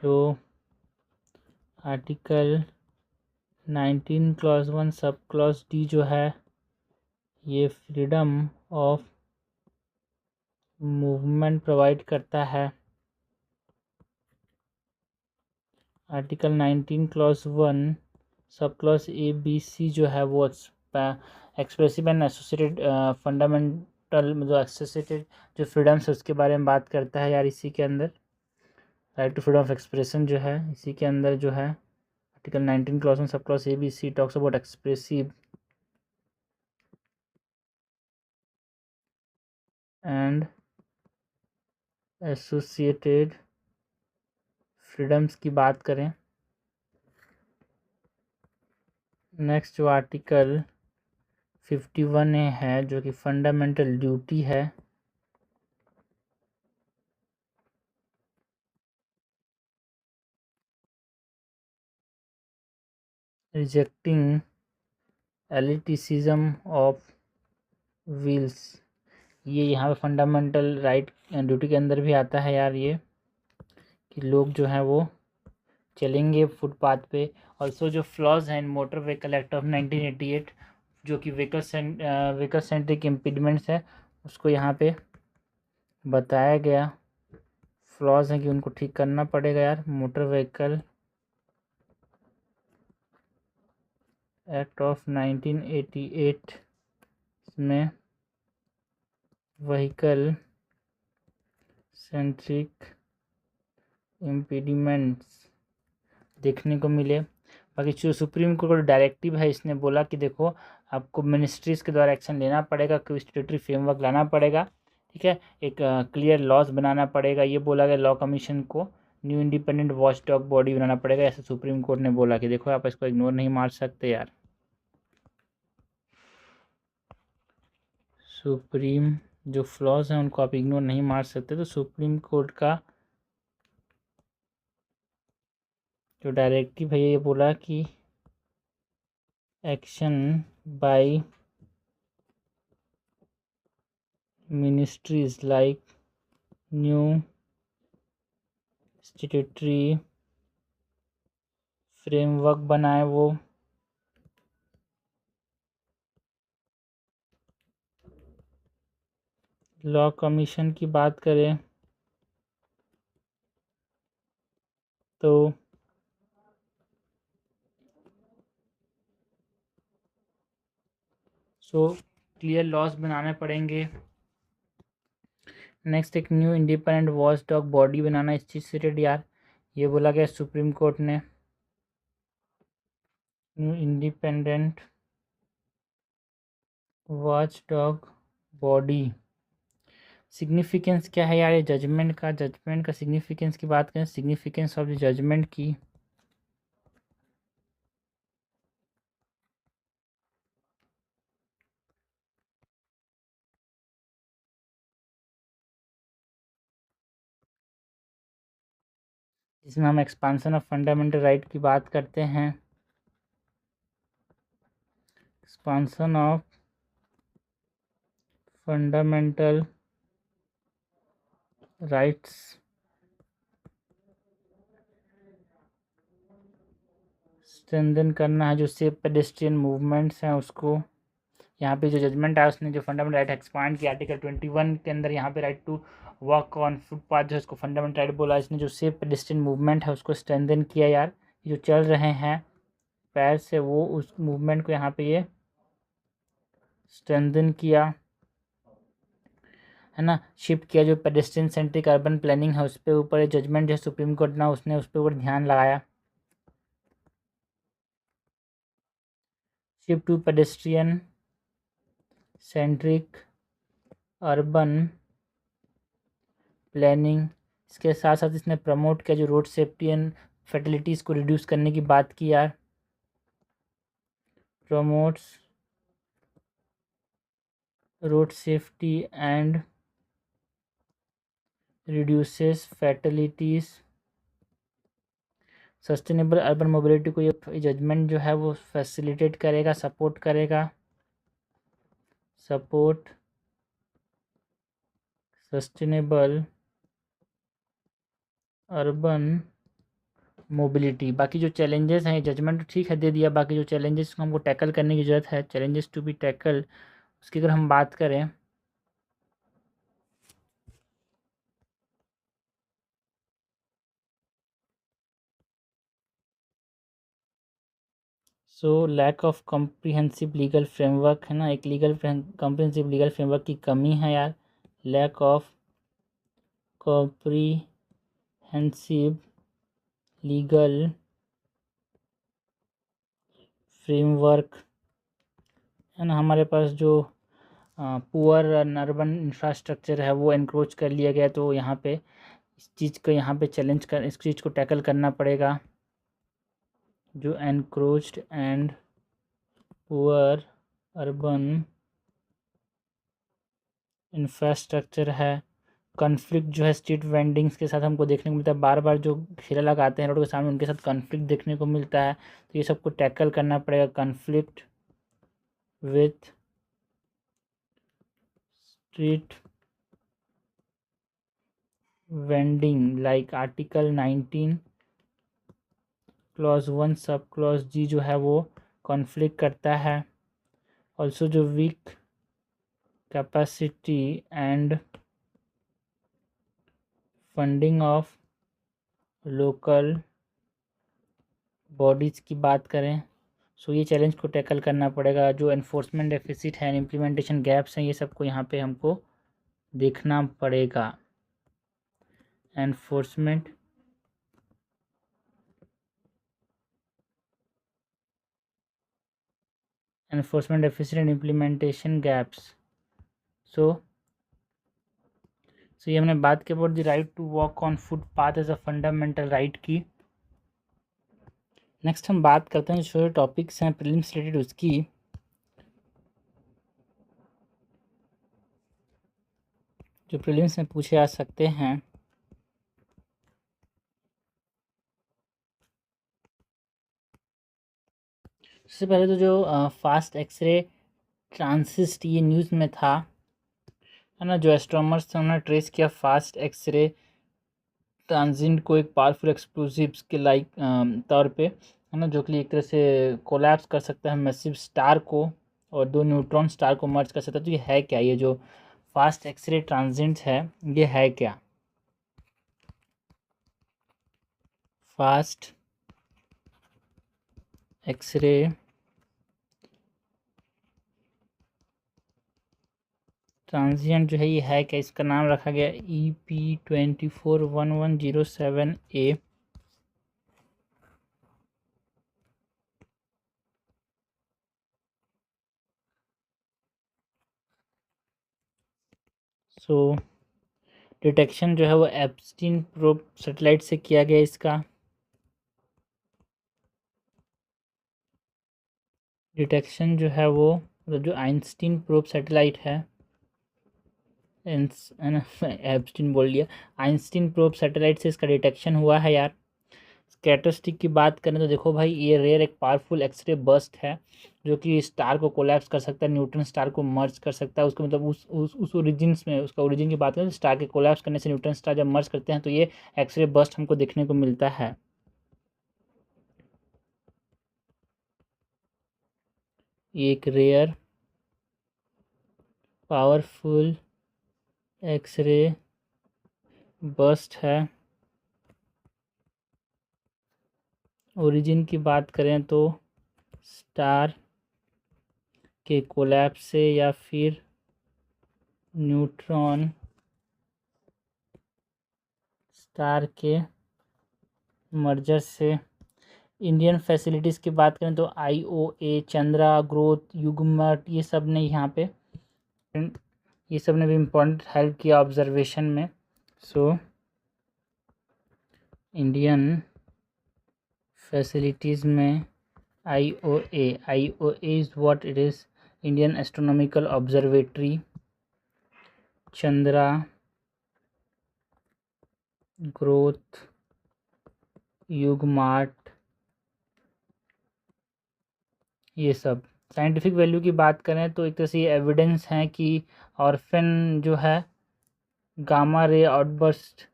जो article 19 clause 1 sub clause D जो है ये फ्रीडम ऑफ मूवमेंट प्रोवाइड करता है। Article 19 clause 1 sub clause A B सी जो है वो एक्सप्रेसिव एंड एसोसिएटेड फंडामेंटल जो एसोसिएटेड जो फ्रीडम्स है उसके बारे में बात करता है यार। इसी के अंदर right to freedom of expression जो है इसी के अंदर जो है article 19 clause 1 sub clause A B C talks about expressive and associated freedoms की बात करें। नेक्स्ट जो आर्टिकल 51 है जो कि फंडामेंटल ड्यूटी है, रिजेक्टिंग एलिटिसिज्म ऑफ व्हील्स, ये यहाँ पे फंडामेंटल राइट ड्यूटी के अंदर भी आता है यार। ये कि लोग जो हैं वो चलेंगे फुटपाथ पे। ऑल्सो जो फ्लॉज हैं मोटर व्हीकल एक्ट ऑफ 1988 जो कि व्हीकल सेंट्रिक इम्पीडमेंट्स है उसको यहाँ पे बताया गया, फ्लॉज हैं कि उनको ठीक करना पड़ेगा यार। मोटर व्हीकल एक्ट ऑफ 1988 में व्हीकल सेंट्रिक इम्पीडिमेंट्स देखने को मिले। बाकी जो सुप्रीम कोर्ट का डायरेक्टिव है, इसने बोला कि देखो आपको मिनिस्ट्रीज़ के द्वारा एक्शन लेना पड़ेगा, कोई स्टेटरी फ्रेमवर्क लाना पड़ेगा, ठीक है, एक क्लियर लॉज बनाना पड़ेगा, ये बोला गया लॉ कमीशन को, new independent watchdog body बनाना पड़ेगा, ऐसे सुप्रीम कोर्ट ने बोला कि देखो आप इसको इग्नोर नहीं मार सकते यार। सुप्रीम जो फ्लॉज हैं उनको आप इग्नोर नहीं मार सकते, तो सुप्रीम कोर्ट का जो डायरेक्टिव है ये बोला कि action by ministries like new स्टेटरी framework बनाए वो लॉ कमीशन की बात करें तो क्लियर लॉज बनाने पड़ेंगे। नेक्स्ट एक new independent watchdog body बनाना, इस चीज़ से रिलेटेड यार ये बोला गया सुप्रीम कोर्ट ने, new independent watchdog body. Significance क्या है यार ये जजमेंट का सिग्निफिकेंस की बात करें, सिग्निफिकेंस ऑफ द जजमेंट की, जिसमें हम एक्सपांसन ऑफ फंडामेंटल राइट की बात करते हैं, expansion of fundamental rights strengthen करना है, जो सेफ पेडेस्ट्रियन मूवमेंट्स हैं उसको, यहाँ पे जो जजमेंट है उसने जो फंडामेंटल राइट एक्सपांड किया आर्टिकल 21 के अंदर, यहाँ पे right to walk on footpath जो है उसको फंडामेंटल राइट बोला, इसने जो सेफ पेडेस्ट्रियन मूवमेंट है उसको स्ट्रेंथन किया यार, जो चल रहे हैं पैर से वो उस मूवमेंट को यहाँ पे ये स्ट्रेंथन किया है ना, शिफ्ट किया, जो पेडेस्ट्रियन सेंट्रिक अर्बन प्लानिंग है उस पर ऊपर जजमेंट जो सुप्रीम कोर्ट ना उसने उस पर ऊपर ध्यान लगाया, shift to pedestrian centric urban planning. इसके साथ साथ इसने प्रमोट किया जो रोड सेफ्टी एंड फैटिलिटीज़ को रिड्यूस करने की बात की यार, promotes road safety and reduces fatalities, sustainable urban mobility को ये जजमेंट जो है वो फैसिलिटेट करेगा, सपोर्ट करेगा, सपोर्ट सस्टेनेबल अर्बन मोबिलिटी। बाकी जो चैलेंजेस हैं जजमेंट ठीक है दे दिया, बाकी जो चैलेंजेस को हमको टैकल करने की ज़रूरत है, चैलेंजेस टू बी टैकल, उसकी अगर हम बात करें lack of comprehensive legal framework है ना, एक कॉम्प्रिहेंसिव लीगल फ्रेमवर्क की कमी है यार, lack of comprehensive legal framework है ना, हमारे पास जो पुअर अर्बन इंफ्रास्ट्रक्चर है वो एनक्रोच कर लिया गया, तो यहाँ पे इस चीज़ को यहाँ पे इस चीज़ को टैकल करना पड़ेगा, जो encroached and poor urban infrastructure है। कॉन्फ्लिक्ट जो है स्ट्रीट वेंडिंग्स के साथ हमको देखने को मिलता है, बार बार जो ठेला लगाते हैं रोड के सामने उनके साथ कॉन्फ्लिक्ट देखने को मिलता है, तो ये सबको टैकल करना पड़ेगा, conflict with street vending like article 19 clause 1 sub clause जी जो है वो कॉन्फ्लिक्ट करता है। ऑल्सो जो weak capacity and funding of local bodies की बात करें, ये चैलेंज को टैकल करना पड़ेगा, जो एनफोर्समेंट डेफिसिट है, इम्प्लीमेंटेशन गैप्स हैं, ये सबको यहाँ पे हमको देखना पड़ेगा। Enforcement enforcement deficit and implementation gaps. So ये हमने बात की about the right to walk on footpath as a fundamental right की। नेक्स्ट हम बात करते हैं जो टॉपिक्स हैं प्रीलिम्स रिलेटेड उसकी। जो प्रीलिम्स में पूछे आ सकते हैं। सबसे पहले तो जो फास्ट एक्सरे ट्रांसिस्ट ये न्यूज़ में था, है ना, जो एस्ट्रोनॉमर्स थे उन्होंने ट्रेस किया फास्ट एक्सरे ट्रांजिट को एक पावरफुल एक्सप्लोसिव्स के लाइक तौर पे, है ना, जो कि एक तरह से कोलैप्स कर सकता है मैसिव स्टार को और दो न्यूट्रॉन स्टार को मर्ज कर सकता है। तो ये है क्या, ये जो फास्ट एक्सरे ट्रांजिट है ये है क्या? फास्ट एक्सरे ट्रांजिएंट जो है ये है क्या? इसका नाम रखा गया EP241107A। सो डिटेक्शन जो है वो एप्स्टीन प्रोब सैटेलाइट से किया गया इसका। डिटेक्शन जो है वो मतलब जो आइंस्टीन प्रोब सैटेलाइट है, एप्स्टीन बोल दिया, आइंस्टीन प्रोब सैटेलाइट से इसका डिटेक्शन हुआ है यार। कैरेक्टरिस्टिक की बात करें तो देखो भाई ये रेयर एक पावरफुल एक्सरे बर्स्ट है जो कि स्टार को कोलैप्स कर सकता है, न्यूट्रॉन स्टार को मर्ज कर सकता है। उसको मतलब उस ओरिजिन्स में उसका ओरिजिन की बात करें तो स्टार के कोलैप्स करने से न्यूट्रॉन स्टार जब मर्ज करते हैं तो ये एक्सरे बर्स्ट हमको देखने को मिलता है। ये एक रेयर पावरफुल एक्सरे बर्स्ट है। ओरिजिन की बात करें तो स्टार के कोलैप्स से या फिर न्यूट्रॉन स्टार के मर्जर से। इंडियन फैसिलिटीज़ की बात करें तो IOA, चंद्रा, ग्रोथ, युग्मट, ये सब ने यहाँ पे ये सब ने भी इम्पोर्टेंट हेल्प किया ऑब्जर्वेशन में। सो इंडियन फैसिलिटीज़ में IOA is what it is, Indian astronomical observatory, Chandra, growth, युगमार्ट, ये सब। साइंटिफिक वैल्यू की बात करें तो एक तरह से ये एविडेंस है कि ऑर्फन जो है गामा रे आउटबर्स्ट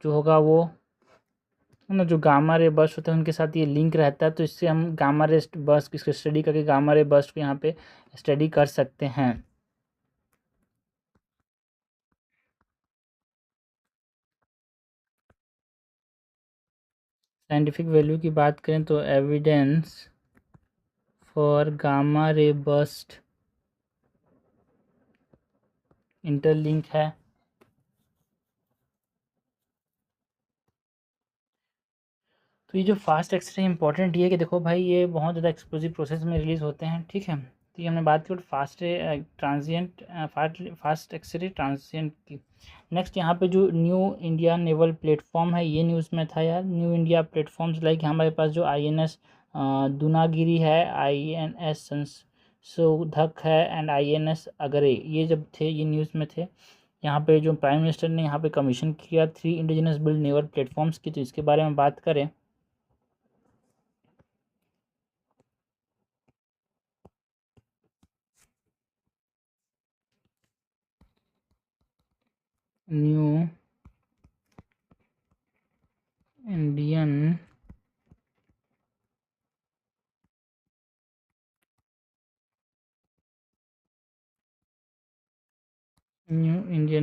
जो होगा वो, है ना, जो गामा रे बर्स्ट होते हैं उनके साथ ये लिंक रहता है। तो इससे हम गामा रे बर्स्ट इसको स्टडी करके गामा रे बर्स्ट को यहाँ पे स्टडी कर सकते हैं। साइंटिफिक वैल्यू की बात करें तो evidence for gamma ray burst interlink है। तो ये जो फास्ट एक्सरे इंपॉर्टेंट ये है कि देखो भाई ये बहुत ज़्यादा एक्सप्लोसिव प्रोसेस में रिलीज़ होते हैं, ठीक है। तो ये हमने बात की fast transient fast X-ray transient की। नेक्स्ट यहाँ पे जो न्यू इंडिया नेवल प्लेटफॉर्म है ये न्यूज़ में था यार। न्यू इंडिया प्लेटफॉर्म्स लाइक हमारे पास जो INS दूनागिरी है, INS संशोधक है एंड INS अगरे, ये जब थे ये न्यूज़ में थे। यहाँ पे जो प्राइम मिनिस्टर ने यहाँ पे कमीशन किया 3 इंडिजिनस बिल्ड नेवल प्लेटफॉर्म्स की, तो इसके बारे में बात करें। न्यू इंडियन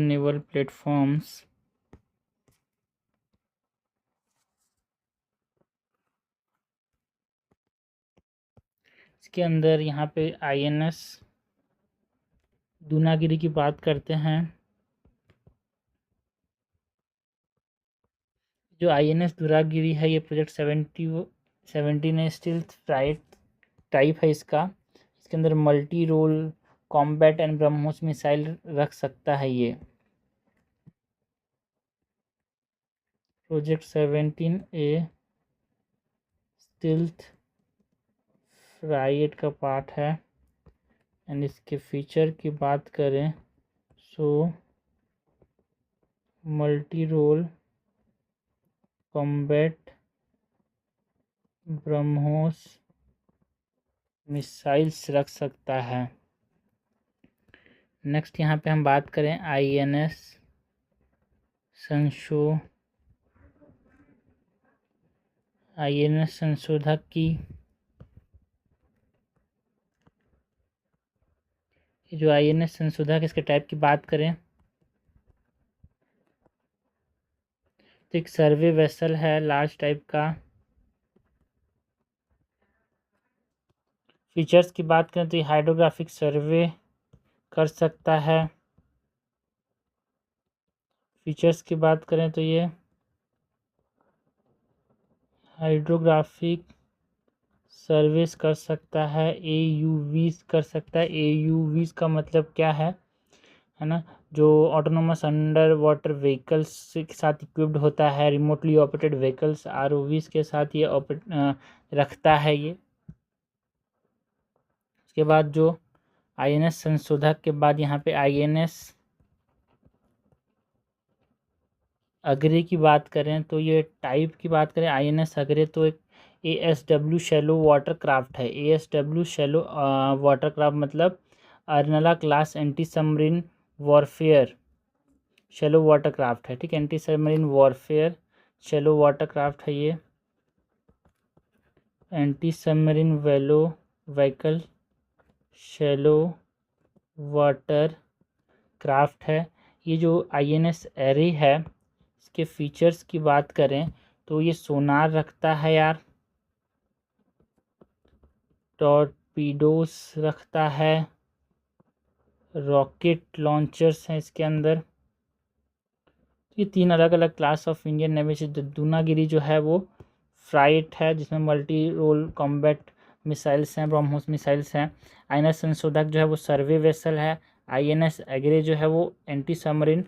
नेवल प्लेटफॉर्म्स इसके अंदर यहाँ पे INS दूनागिरी की बात करते हैं। जो INS दूनागिरी है ये प्रोजेक्ट 17 ने स्टील फ्राइट टाइप है इसका इसके अंदर multi role combat and BrahMos missile रख सकता है ये। प्रोजेक्ट 17A स्टिल्थ फ्राइट का पार्ट है। एंड इसके फीचर की बात करें so multi role combat BrahMos missiles रख सकता है। नेक्स्ट यहाँ पे हम बात करें INS संशोधक की। जो INS संशोधक इसके टाइप की बात करें तो एक सर्वे वेसल है लार्ज टाइप का। फीचर्स की बात करें तो ये हाइड्रोग्राफिक सर्वे कर सकता है। फीचर्स की बात करें तो ये हाइड्रोग्राफिक सर्विस कर सकता है, AUVs कर सकता है। AUVs का मतलब क्या है ना, जो ऑटोनोमस अंडर वाटर व्हीकल्स के साथ इक्विप्ड होता है, रिमोटली ऑपरेटेड व्हीकल्स ROVs के साथ ये रखता है ये। उसके बाद जो INS संशोधक के बाद यहाँ पे INS अग्रे की बात करें तो ये टाइप की बात करें INS अग्रे तो एक ASW शैलो वाटर क्राफ्ट है। ASW शैलो वाटर क्राफ्ट मतलब Arnala class anti submarine warfare shallow water craft है, ठीक है। Anti submarine warfare shallow water craft है ये। Anti submarine vehicle shallow water craft है ये। जो INS एरे है इसके फीचर्स की बात करें तो ये सोनार रखता है यार, टॉर्पीडोस रखता है, रॉकेट लॉन्चर्स हैं इसके अंदर। ये 3 अलग अलग क्लास ऑफ इंडियन नेवी से। दूनागिरी जो है वो फ्राइट है जिसमें मल्टी रोल कॉम्बैट मिसाइल्स हैं, ब्रह्मोस मिसाइल्स हैं। INS संशोधक जो है वो सर्वे वेसल है। INS एग्रे जो है वो एंटी सबमरीन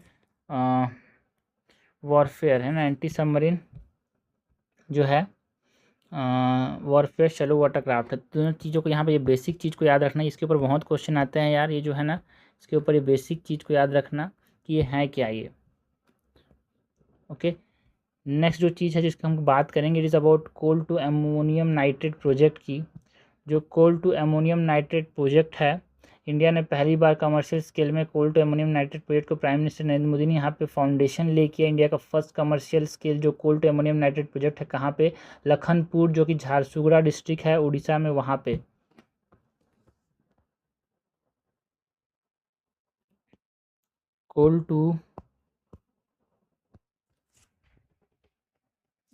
वॉरफेयर है ना, एंटी सबमरीन जो है वॉरफेयर शैलो वाटर क्राफ्ट है। दोनों चीज़ों को यहाँ पे ये बेसिक चीज़ को याद रखना है। इसके ऊपर बहुत क्वेश्चन आते हैं यार, ये जो है ना इसके ऊपर ये बेसिक चीज़ को याद रखना कि ये है क्या ये। ओके, नेक्स्ट जो चीज़ है जिसकी हम बात करेंगे it is about coal to ammonium nitrate project की। जो coal to ammonium nitrate project है, इंडिया ने पहली बार कमर्शियल स्केल में coal to ammonium nitrate project को प्राइम मिनिस्टर नरेंद्र मोदी ने यहाँ पे फाउंडेशन ले किया। इंडिया का फर्स्ट कमर्शियल स्केल जो coal to ammonium nitrate project है कहाँ पे, लखनपुर जो कि झारसुगुड़ा डिस्ट्रिक्ट है उड़ीसा में, वहाँ पे। Coal to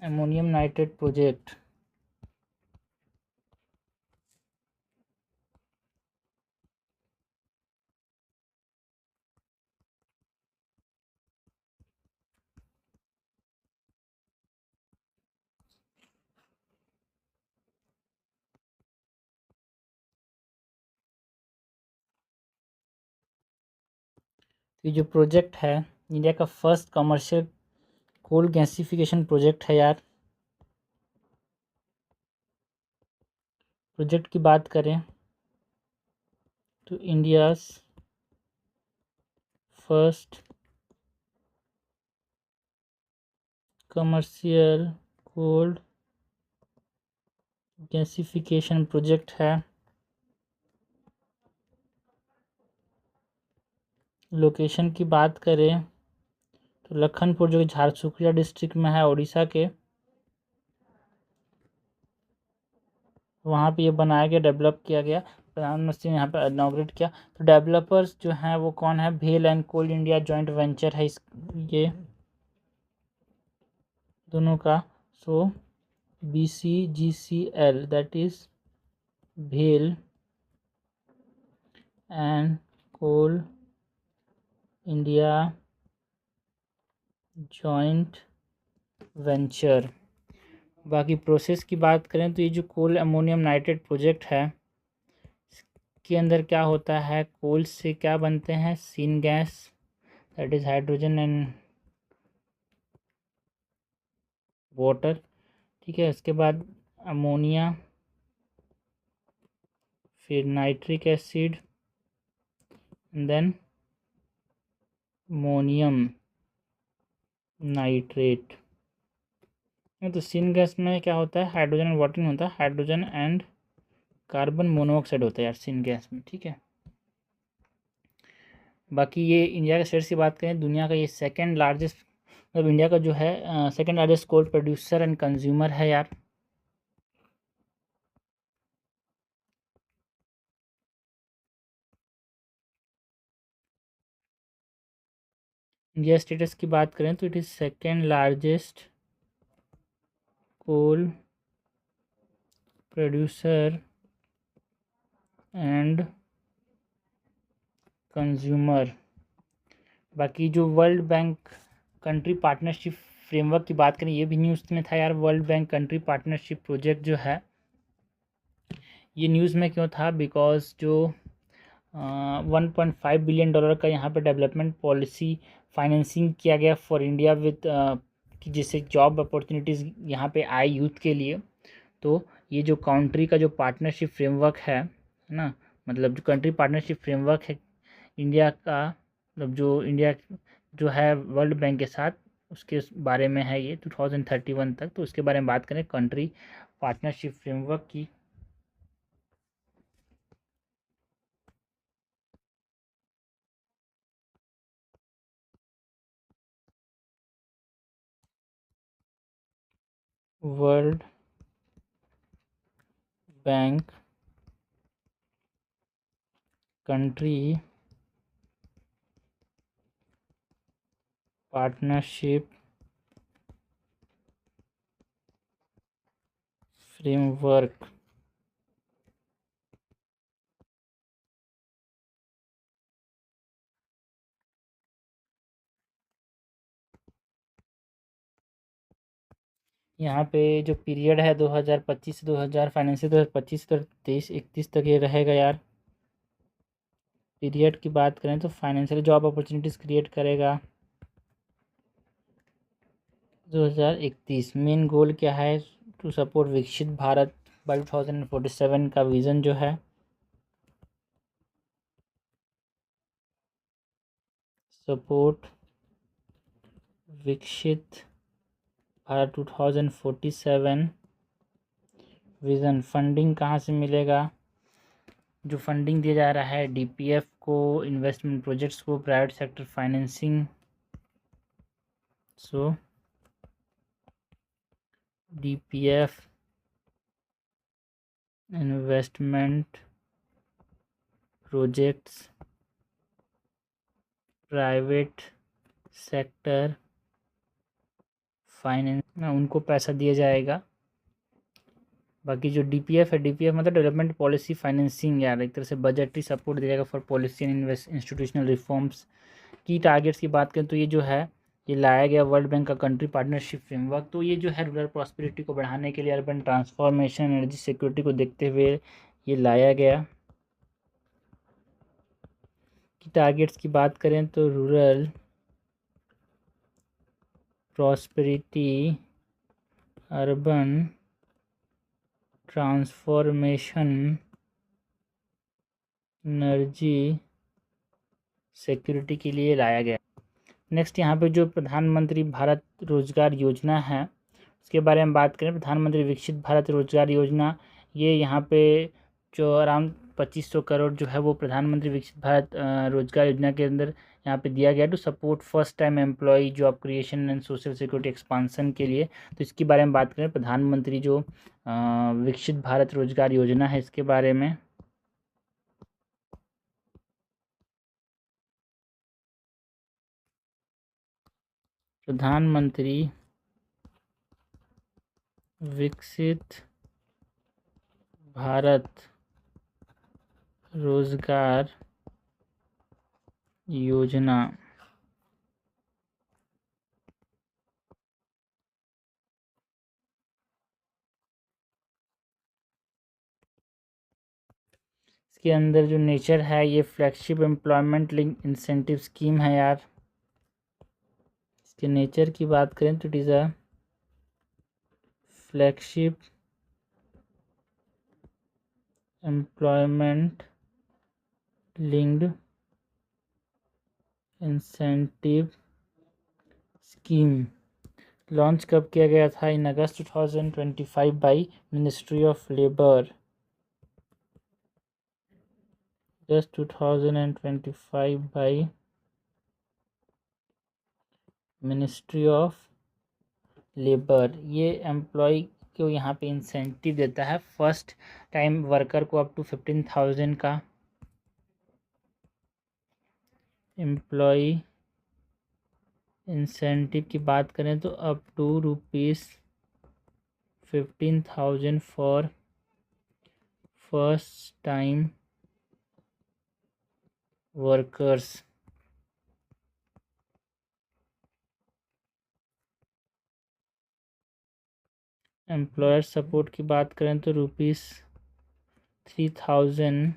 ammonium nitrate project ये जो प्रोजेक्ट है इंडिया का first commercial coal gasification project है यार। प्रोजेक्ट की बात करें तो India's first commercial coal gasification project है। लोकेशन की बात करें तो लखनपुर जो कि झारसुगुड़ा डिस्ट्रिक्ट में है उड़ीसा के, वहाँ पे ये बनाया गया, डेवलप किया गया। प्रधानमंत्री ने यहाँ पर इनॉग्रेट किया। तो डेवलपर्स जो हैं वो कौन है, भेल and Coal India joint venture है इस ये दोनों का। सो BCGCL दैट इज भेल and Coal India joint venture. बाकी प्रोसेस की बात करें तो ये जो कोल अमोनियम नाइट्रेट प्रोजेक्ट है इसके अंदर क्या होता है, कोल से क्या बनते हैं, syngas, that is hydrogen and water, ठीक है। उसके बाद अमोनिया, फिर nitric acid, then ammonium nitrate. तो सीन गैस में क्या होता है, हाइड्रोजन एंड वाटर नहीं होता, हाइड्रोजन एंड कार्बन मोनोऑक्साइड होता है यार सीन गैस में, ठीक है। बाकी ये इंडिया के शेयर्स की बात करें, दुनिया का ये सेकंड लार्जेस्ट, मतलब इंडिया का जो है second largest coal producer and consumer है यार। इंडिया स्टेटस की बात करें तो it is second largest coal producer and consumer. बाकी जो world bank country partnership framework की बात करें, ये भी न्यूज़ में था यार। World bank country partnership project जो है, ये न्यूज़ में क्यों था, बिकॉज जो 1.5 बिलियन डॉलर का यहाँ पे डेवलपमेंट पॉलिसी फाइनेंसिंग किया गया फॉर इंडिया विद, कि जिससे जॉब अपॉर्चुनिटीज़ यहाँ पे आए यूथ के लिए। तो ये जो कंट्री का जो पार्टनरशिप फ्रेमवर्क है ना, मतलब जो कंट्री पार्टनरशिप फ्रेमवर्क है इंडिया का, मतलब जो इंडिया जो है वर्ल्ड बैंक के साथ, उसके बारे में है ये 2031 तक। तो उसके बारे में बात करें कंट्री पार्टनरशिप फ्रेमवर्क की, world bank country partnership framework. यहाँ पे जो पीरियड है 2025 से 2000 फाइनेंशियल 2025 से 2023-31 तक ये रहेगा यार। पीरियड की बात करें तो फाइनेंशियल जॉब अपॉर्चुनिटीज़ क्रिएट करेगा 2031। मेन गोल क्या है, टू सपोर्ट विकसित भारत बाई 2047 का विज़न जो है, सपोर्ट विकसित भारत 2047 विज़न। फंडिंग कहाँ से मिलेगा, जो फंडिंग दिया जा रहा है डीपीएफ को, इन्वेस्टमेंट प्रोजेक्ट्स को, private sector financing, so DPF investment projects, private sector finance में उनको पैसा दिया जाएगा। बाकी जो डीपीएफ है, डीपीएफ मतलब डेवलपमेंट पॉलिसी फाइनेंसिंग यार, एक तरह से बजटरी सपोर्ट दिया जाएगा for policy and invest institutional reforms. की टारगेट्स की बात करें तो ये जो है, ये लाया गया वर्ल्ड बैंक का कंट्री पार्टनरशिप फ्रेमवर्क। तो ये जो है रूरल प्रॉस्पेरिटी को बढ़ाने के लिए, अर्बन ट्रांसफॉर्मेशन, एनर्जी सिक्योरिटी को देखते हुए ये लाया गया। की टारगेट्स की बात करें तो rural prosperity, urban transformation, energy security के लिए लाया गया। नेक्स्ट यहाँ पे जो प्रधानमंत्री भारत रोजगार योजना है, उसके बारे में बात करें, प्रधानमंत्री विकसित भारत रोजगार योजना, ये यहाँ पे जो अराउंड 2500 करोड़ जो है वो प्रधानमंत्री विकसित भारत रोजगार योजना के अंदर यहाँ पे दिया गया to support first time employ job creation and social security expansion के लिए। तो इसके बारे में बात करें, प्रधानमंत्री जो विकसित भारत रोजगार योजना है, इसके बारे में प्रधानमंत्री विकसित भारत रोजगार योजना इसके अंदर जो नेचर है ये flagship employment link incentive scheme है यार। इसके नेचर की बात करें तो it is a flagship employment linked incentive scheme. Launch कब किया गया था? इन अगस्त 2025 by ministry of labour. August 2025 by ministry of labour. ये एम्प्लॉय को यहाँ पे इंसेंटिव देता है फर्स्ट टाइम वर्कर को अप टू 15,000 का। एम्प्लॉय इंसेंटिव की बात करें तो up to ₹15,000 for first time workers. Employer support की बात करें तो ₹3,000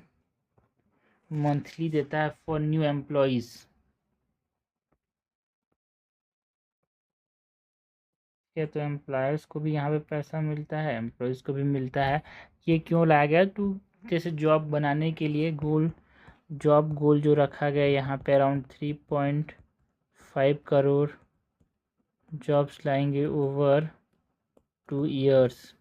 मंथली देता है फॉर न्यू एम्प्लॉयज़। या तो एम्प्लॉयर्स को भी यहाँ पे पैसा मिलता है, एम्प्लॉयज़ को भी मिलता है। ये क्यों लाया गया? तो जैसे जॉब बनाने के लिए जॉब गोल जो रखा गया यहाँ पे अराउंड 3.5 करोड़ जॉब्स लाएंगे ओवर 2 ईयर्स।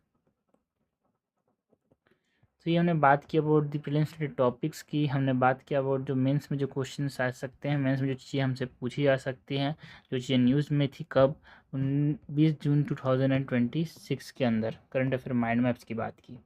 तो ये हमने बात की about the prelims related topics की। हमने बात किया अबाउट जो मेंस में जो क्वेश्चंस आ सकते हैं, मेंस में जो चीज़ें हमसे पूछी जा सकती हैं, जो चीज़ें न्यूज़ में थी कब 20 जून 2026 के अंदर करंट अफेयर माइंड मैप्स की बात की।